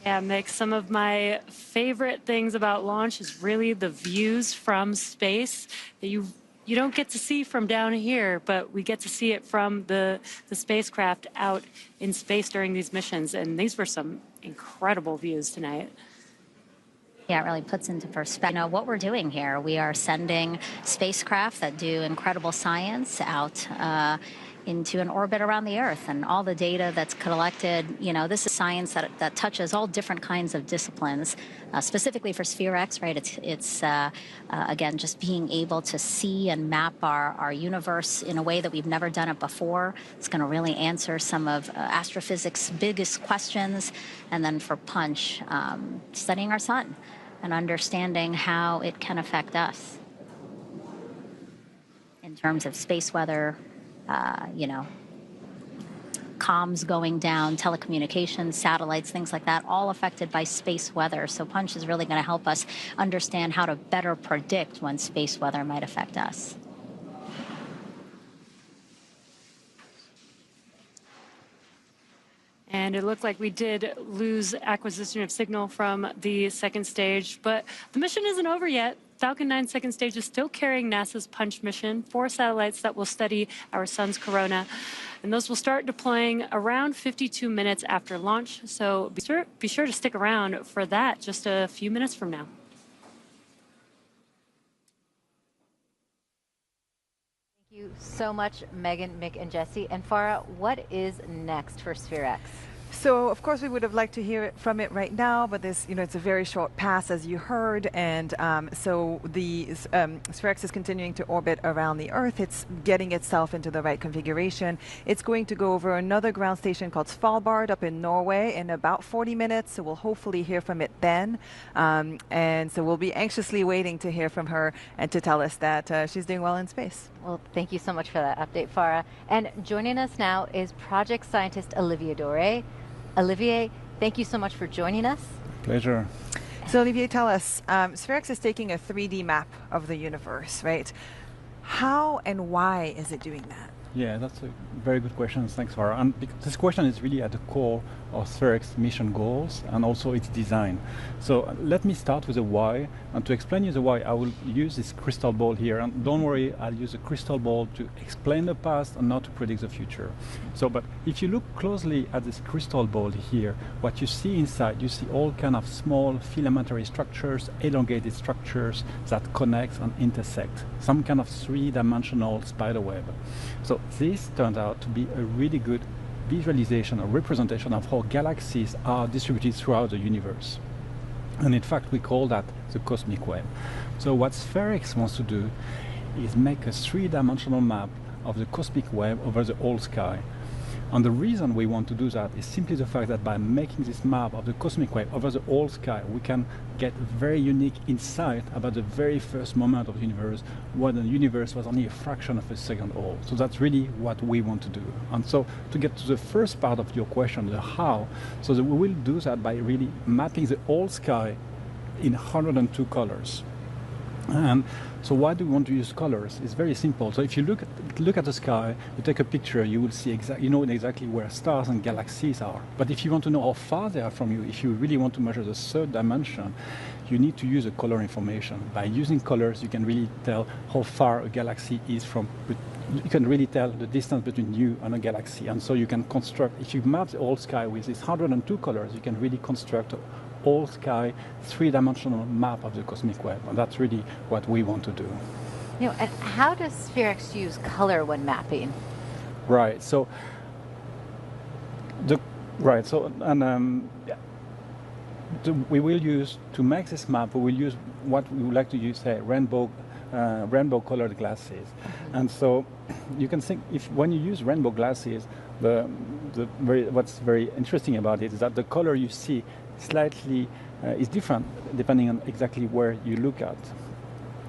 Yeah, Mick, some of my favorite things about launch is really the views from space that you don't get to see from down here, but we get to see it from the spacecraft out in space during these missions. And these were some incredible views tonight. Yeah, it really puts into perspective what we're doing here. We are sending spacecraft that do incredible science out into an orbit around the Earth, and all the data that's collected. This is science that touches all different kinds of disciplines. Specifically for SPHEREx, right? It's again just being able to see and map our universe in a way that we've never done it before. It's going to really answer some of astrophysics' biggest questions. And then for Punch, studying our sun and understanding how it can affect us in terms of space weather, comms going down, telecommunications, satellites, things like that, all affected by space weather. So Punch is really going to help us understand how to better predict when space weather might affect us. And it looked like we did lose acquisition of signal from the second stage, but the mission isn't over yet. Falcon 9 second stage is still carrying NASA's Punch mission, 4 satellites that will study our sun's corona. And those will start deploying around 52 minutes after launch. So be sure to stick around for that just a few minutes from now. Thank you so much, Megan, Mick, and Jesse. And Farah, what is next for SPHEREx? So, of course, we would have liked to hear from it right now, but this, it's a very short pass, as you heard, and so the SPHEREx is continuing to orbit around the Earth. It's getting itself into the right configuration. It's going to go over another ground station called Svalbard up in Norway in about 40 minutes, so we'll hopefully hear from it then. And so we'll be anxiously waiting to hear from her and to tell us that she's doing well in space. Well, thank you so much for that update, Farah. And joining us now is project scientist Olivier Doré. Olivier, thank you so much for joining us. Pleasure. So Olivier, tell us, SPHEREx is taking a 3D map of the universe, right? How and why is it doing that? Yeah, that's a very good question. Thanks, Farah. And this question is really at the core of SPHEREx mission goals and also its design. So let me start with the why. And to explain you the why, I will use this crystal ball here. And don't worry, I'll use a crystal ball to explain the past and not to predict the future. So, but if you look closely at this crystal ball here, what you see inside, you see all kind of small filamentary structures, elongated structures that connect and intersect. Some kind of three-dimensional spider web. So this turned out to be a really good visualization or representation of how galaxies are distributed throughout the universe. And in fact, we call that the cosmic web. So what SPHEREx wants to do is make a three-dimensional map of the cosmic web over the whole sky. And the reason we want to do that is simply the fact that by making this map of the cosmic web over the whole sky, we can get very unique insight about the very first moment of the universe, when the universe was only a fraction of a second old. So that's really what we want to do. And so to get to the first part of your question, the how, so that we will do that by really mapping the whole sky in 102 colors. And so why do we want to use colors? It's very simple. So if you look at the sky, you take a picture, you will see exactly where stars and galaxies are. But if you want to know how far they are from you, if you really want to measure the third dimension, you need to use the color information. By using colors, you can really tell how far a galaxy is from. You can really tell the distance between you and a galaxy. And so you can construct, if you map the whole sky with these 102 colors, you can really construct all sky three-dimensional map of the cosmic web, and that's really what we want to do. You know, and how does SPHEREx use color when mapping? Right. So we will use, to make this map, we will use what we would like to use, say, rainbow colored glasses. And so you can think, when you use rainbow glasses, what's very interesting about it is that the color you see slightly is different depending on exactly where you look at.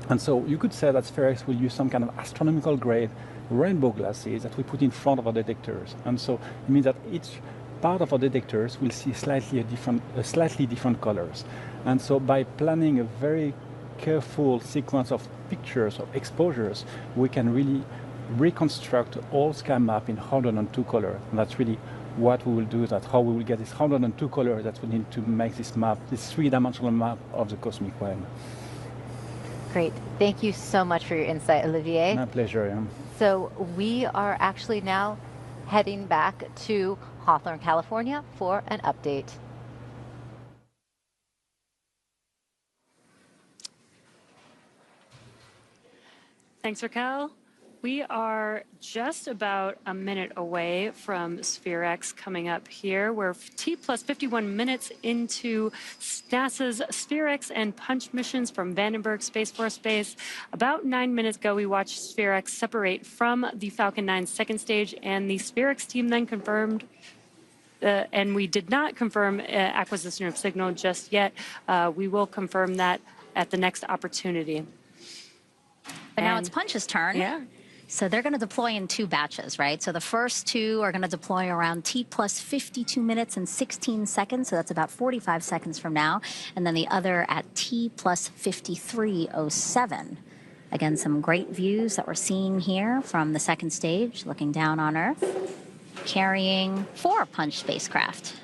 And so you could say that SPHEREx will use some kind of astronomical grade rainbow glasses that we put in front of our detectors. And so it means that each part of our detectors will see slightly different colors. And so by planning a very careful sequence of pictures, of exposures, we can really reconstruct the whole sky map in 102 colors. And that's really what we will do, that's how we will get this 102 colors that we need to make this map, this three-dimensional map of the cosmic web. Great. Thank you so much for your insight, Olivier. My pleasure, yeah. So we are actually now heading back to Hawthorne, California for an update. Thanks, Raquel. We are just about a minute away from SPHEREx coming up here. We're T plus 51 minutes into NASA's SPHEREx and Punch missions from Vandenberg Space Force Base. About 9 minutes ago, we watched SPHEREx separate from the Falcon 9 second stage, and the SPHEREx team then confirmed and we did not confirm acquisition of signal just yet. We will confirm that at the next opportunity. But now it's Punch's turn. Yeah. So they're going to deploy in two batches, right? So the first two are going to deploy around T plus 52 minutes and 16 seconds. So that's about 45 seconds from now. And then the other at T plus 53:07. Again, some great views that we're seeing here from the second stage, looking down on Earth, carrying 4 Punch spacecraft.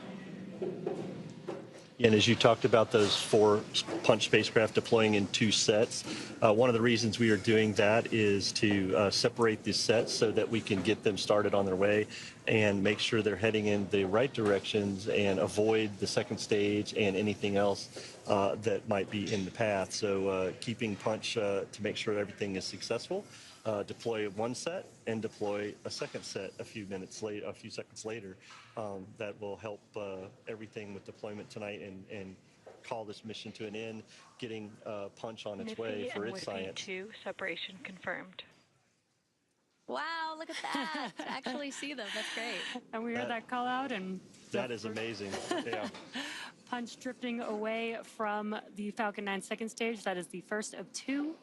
And as you talked about those 4 Punch spacecraft deploying in 2 sets, one of the reasons we are doing that is to separate these sets so that we can get them started on their way and make sure they're heading in the right directions and avoid the second stage and anything else that might be in the path. So keeping Punch to make sure everything is successful. Deploy one set and deploy a second set a few seconds later. That will help everything with deployment tonight and call this mission to an end, getting Punch on its way for its science. 2, separation confirmed. Wow, look at that. To actually see them, that's great. And we heard that call out, and that is amazing. Yeah. Punch drifting away from the Falcon 9 second stage. That is the first of 2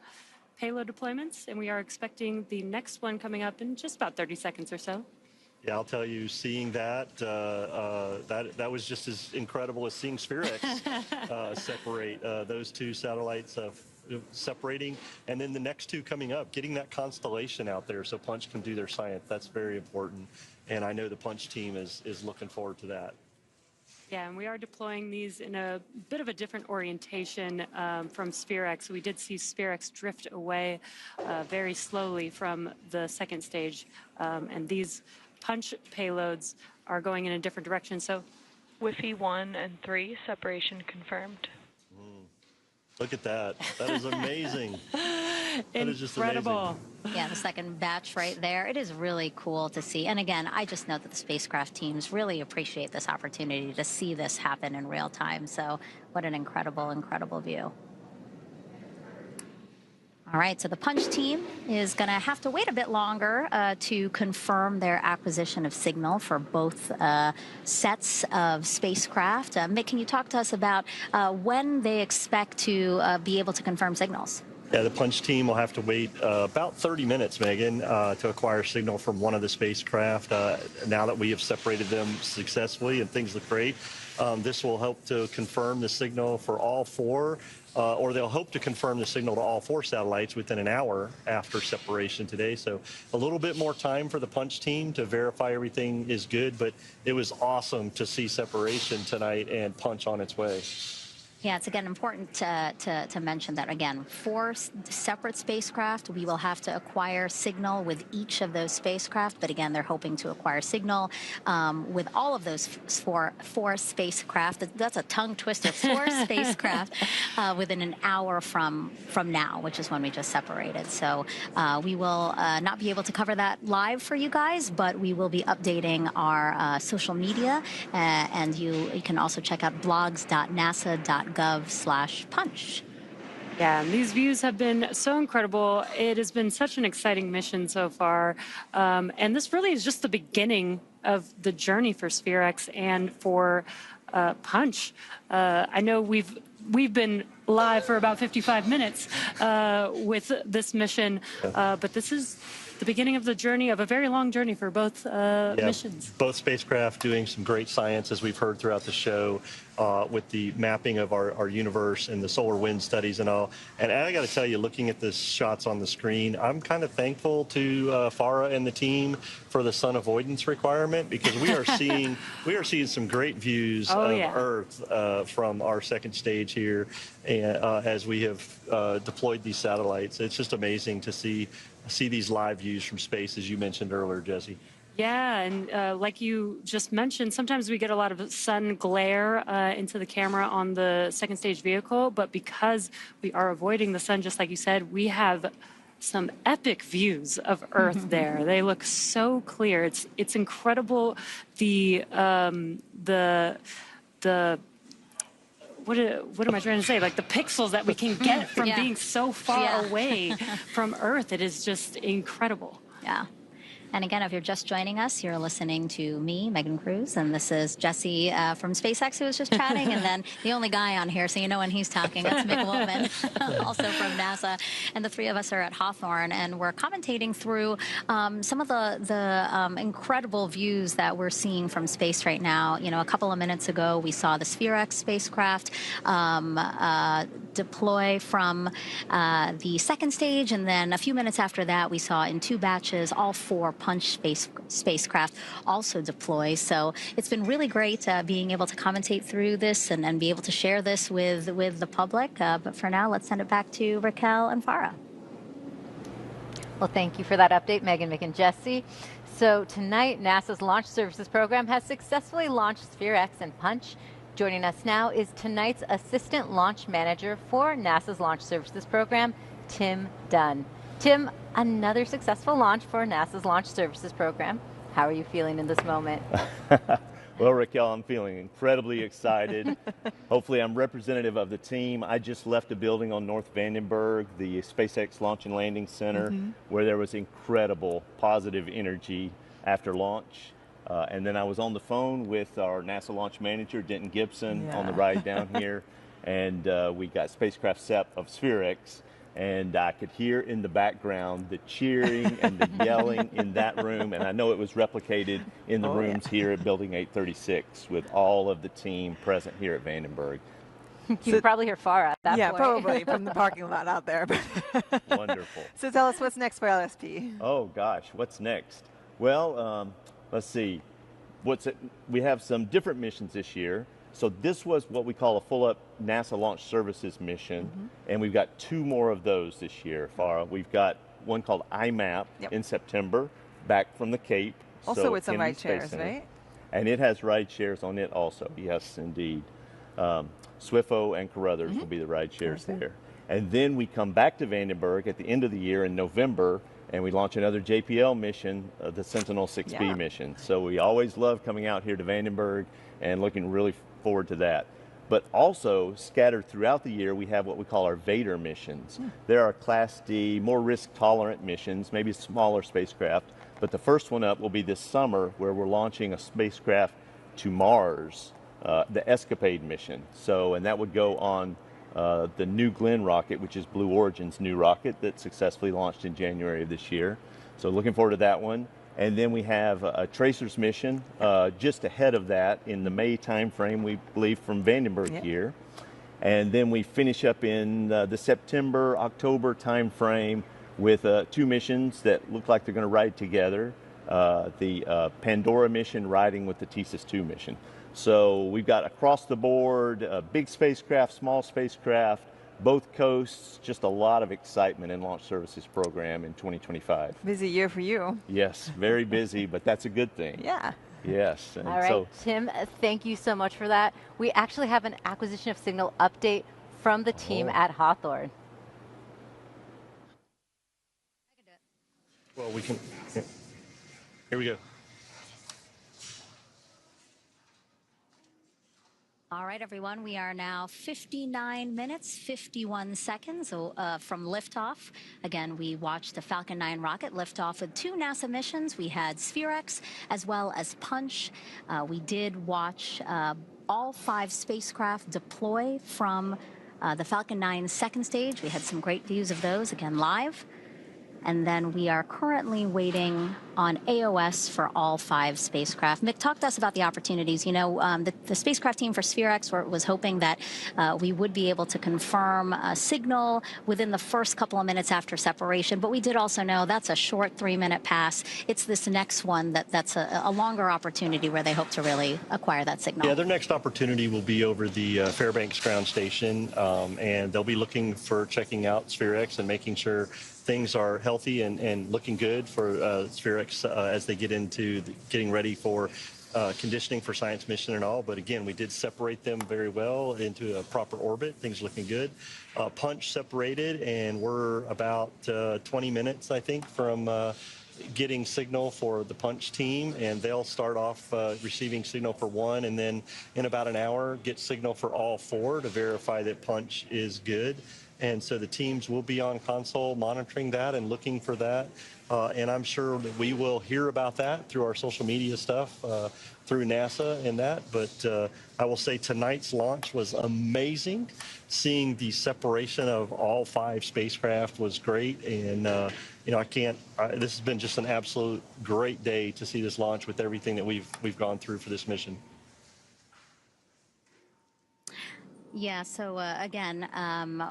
payload deployments, and we are expecting the next one coming up in just about 30 seconds or so. Yeah, I'll tell you, seeing that that was just as incredible as seeing SPHEREx separate those 2 satellites separating, and then the next 2 coming up, getting that constellation out there so Punch can do their science. That's very important, and I know the Punch team is looking forward to that. Yeah, and we are deploying these in a bit of a different orientation from SPHEREx. We did see SPHEREx drift away very slowly from the second stage, and these Punch payloads are going in a different direction. So, Wi-Fi 1 and 3, separation confirmed. Look at that. That is amazing. is just amazing. Incredible. Yeah, the second batch right there. It is really cool to see. And again, I just know that the spacecraft teams really appreciate this opportunity to see this happen in real time. So what an incredible, incredible view. All right, so the Punch team is going to have to wait a bit longer to confirm their acquisition of signal for both sets of spacecraft. Mick, can you talk to us about when they expect to be able to confirm signals? Yeah, the Punch team will have to wait about 30 minutes, Megan, to acquire signal from one of the spacecraft. Now that we have separated them successfully and things look great, this will help to confirm the signal for all four, or they'll hope to confirm the signal to all four satellites within an hour after separation today. So a little bit more time for the Punch team to verify everything is good, but it was awesome to see separation tonight and Punch on its way. Yeah, it's again important to mention that, again, 4 separate spacecraft. We will have to acquire signal with each of those spacecraft, but again, they're hoping to acquire signal with all of those four spacecraft. That's a tongue twister. 4 spacecraft within an hour from now, which is when we just separated. So we will not be able to cover that live for you guys, but we will be updating our social media, and you can also check out blogs.nasa.gov/punch. Yeah, and these views have been so incredible. It has been such an exciting mission so far. And this really is just the beginning of the journey for SPHEREx and for Punch. I know we've been live for about 55 minutes with this mission, but this is the beginning of the journey, of a very long journey for both missions. Both spacecraft doing some great science, as we've heard throughout the show, with the mapping of our universe and the solar wind studies and all. And I got to tell you, looking at the shots on the screen, I'm kind of thankful to Farah and the team for the sun avoidance requirement, because we are seeing some great views of Earth from our second stage here, and as we have deployed these satellites. It's just amazing to see these live views from space, as you mentioned earlier, Jesse. Yeah, and like you just mentioned, sometimes we get a lot of sun glare into the camera on the second stage vehicle, but because we are avoiding the sun, just like you said, we have some epic views of Earth there. They look so clear. It's incredible. What am I trying to say? Like the pixels that we can get from being so far away from Earth. It is just incredible. Yeah. And again, if you're just joining us, you're listening to me, Megan Cruz, and this is Jesse from SpaceX, who was just chatting, and then the only guy on here, so you know when he's talking, that's Mick Woolman, also from NASA. And the three of us are at Hawthorne, and we're commentating through some of the incredible views that we're seeing from space right now. You know, a couple of minutes ago, we saw the SPHEREx spacecraft deploy from the second stage, and then a few minutes after that, we saw in 2 batches all 4 Punch spacecraft also deploy. So it's been really great being able to commentate through this and be able to share this with the public. But for now, let's send it back to Raquel and Farah. Well, thank you for that update, Megan, Mick, and Jesse. So tonight, NASA's Launch Services Program has successfully launched SPHEREx and Punch. Joining us now is tonight's Assistant Launch Manager for NASA's Launch Services Program, Tim Dunn. Tim, another successful launch for NASA's Launch Services Program. How are you feeling in this moment? Well, Raquel, I'm feeling incredibly excited. Hopefully I'm representative of the team. I just left a building on North Vandenberg, the SpaceX Launch and Landing Center, where there was incredible positive energy after launch. And then I was on the phone with our NASA launch manager, Denton Gibson, on the ride down here. And we got spacecraft SEP of SPHEREx. And I could hear in the background the cheering and the yelling in that room. And I know it was replicated in the rooms here at Building 836 with all of the team present here at Vandenberg. You can probably hear Farah at that point. Yeah, probably from the parking lot out there. Wonderful. So tell us what's next for LSP. Oh, gosh, what's next? Well, let's see. We have some different missions this year. So this was what we call a full-up NASA Launch Services mission, and we've got 2 more of those this year, Farah. We've got one called IMAP in September, back from the Cape. Also with some ride shares, right? And it has ride shares on it also, yes, indeed. SWIFO and Carruthers will be the ride shares there. And then we come back to Vandenberg at the end of the year in November, and we launch another JPL mission, the Sentinel-6B mission. So we always love coming out here to Vandenberg and looking really forward to that. But also, scattered throughout the year, we have what we call our Vader missions. There are Class D, more risk-tolerant missions, maybe smaller spacecraft. But the first one up will be this summer, where we're launching a spacecraft to Mars, the Escapade mission. So, and that would go on the New Glenn rocket, which is Blue Origin's new rocket that successfully launched in January of this year. So looking forward to that one. And then we have a Tracers mission just ahead of that in the May timeframe, we believe, from Vandenberg here. And then we finish up in the September, October timeframe with 2 missions that look like they're going to ride together. The Pandora mission riding with the Thesis-2 mission. So we've got across the board, big spacecraft, small spacecraft, both coasts, just a lot of excitement in Launch Services program in 2025. Busy year for you. Yes, very busy, but that's a good thing. Yeah. Yes. And all right, Tim, thank you so much for that. We actually have an acquisition of signal update from the team at Hawthorne. Well, we can, here we go. All right, everyone, we are now 59 minutes, 51 seconds from liftoff. Again, we watched the Falcon 9 rocket lift off with 2 NASA missions. We had SPHEREx as well as Punch. We did watch all 5 spacecraft deploy from the Falcon 9 second stage. We had some great views of those, again, live. And then we are currently waiting on AOS for all 5 spacecraft. Mick, talk to us about the opportunities. You know, the spacecraft team for SPHEREx was hoping that we would be able to confirm a signal within the first couple of minutes after separation. But we did also know that's a short 3-minute pass. It's this next one that's a longer opportunity where they hope to really acquire that signal. Yeah, their next opportunity will be over the Fairbanks ground station. And they'll be looking for checking out SPHEREx and making sure things are healthy and looking good for SPHEREx as they get into getting ready for conditioning for science mission and all. But again, we did separate them very well into a proper orbit. Things looking good. Punch separated, and we're about 20 minutes, I think, from getting signal for the Punch team, and they'll start off receiving signal for 1, and then in about an hour get signal for all 4 to verify that Punch is good. And so the teams will be on console monitoring that and looking for that. And I'm sure that we will hear about that through our social media stuff, through NASA and that. But I will say tonight's launch was amazing. Seeing the separation of all 5 spacecraft was great. And, you know, this has been just an absolute great day to see this launch with everything that we've gone through for this mission. Yeah, so again,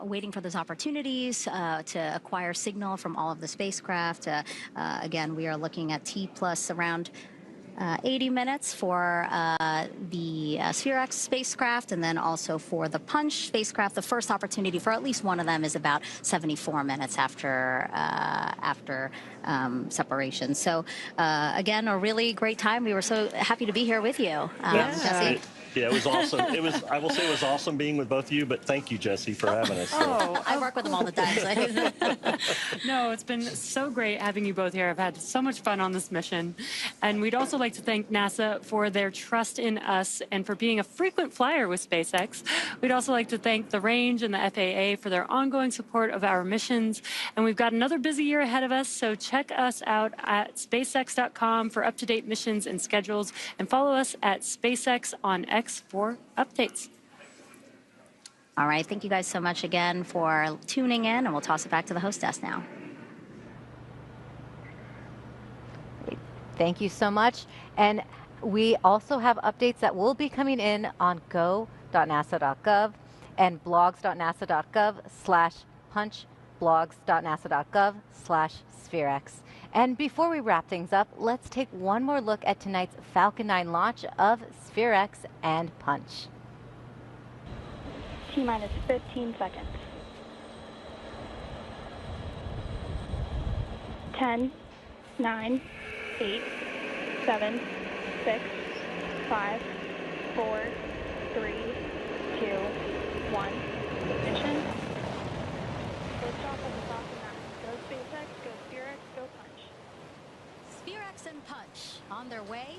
waiting for those opportunities to acquire signal from all of the spacecraft. Again, we are looking at T plus around 80 minutes for the SPHEREx spacecraft, and then also for the Punch spacecraft. The first opportunity for at least one of them is about 74 minutes after separation. So again, a really great time. We were so happy to be here with you, Jesse. Yeah, it was awesome. I will say it was awesome being with both of you, but thank you, Jesse, for having us. I work with them all the time. So. No, it's been so great having you both here. I've had so much fun on this mission. And we'd also like to thank NASA for their trust in us and for being a frequent flyer with SpaceX. We'd also like to thank the Range and the FAA for their ongoing support of our missions. And we've got another busy year ahead of us, so check us out at SpaceX.com for up-to-date missions and schedules, and follow us at SpaceX on X for updates. All right, thank you guys so much again for tuning in, and we'll toss it back to the host desk now. Thank you so much. And we also have updates that will be coming in on go.nasa.gov and blogs.nasa.gov/punch, blogs.nasa.gov/SPHEREx. And before we wrap things up, let's take one more look at tonight's Falcon 9 launch of SPHEREx and Punch. T-minus 15 seconds. 10, 9, 8, 7, 6, 5, 4, 3, 2, 1. Ignition. Liftoff of the Falcon 9. Go SpaceX, go SPHEREx, go Punch. SPHEREx and Punch on their way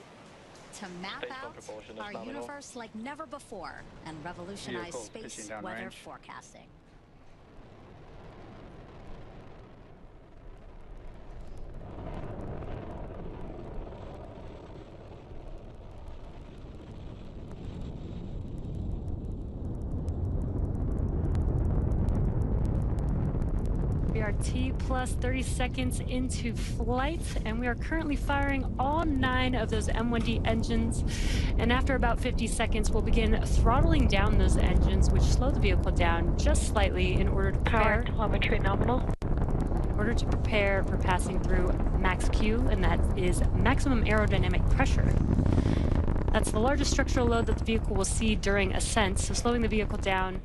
to map Space out propulsion is our nominal. universe like never before and revolutionize Vehicles space pitching down weather range. forecasting. We are T plus 30 seconds into flight, and we are currently firing all 9 of those M1D engines. And after about 50 seconds, we'll begin throttling down those engines, which slow the vehicle down just slightly in order to prepare. Power telemetry nominal. In order to prepare for passing through max Q, and that is maximum aerodynamic pressure. That's the largest structural load that the vehicle will see during ascent, so slowing the vehicle down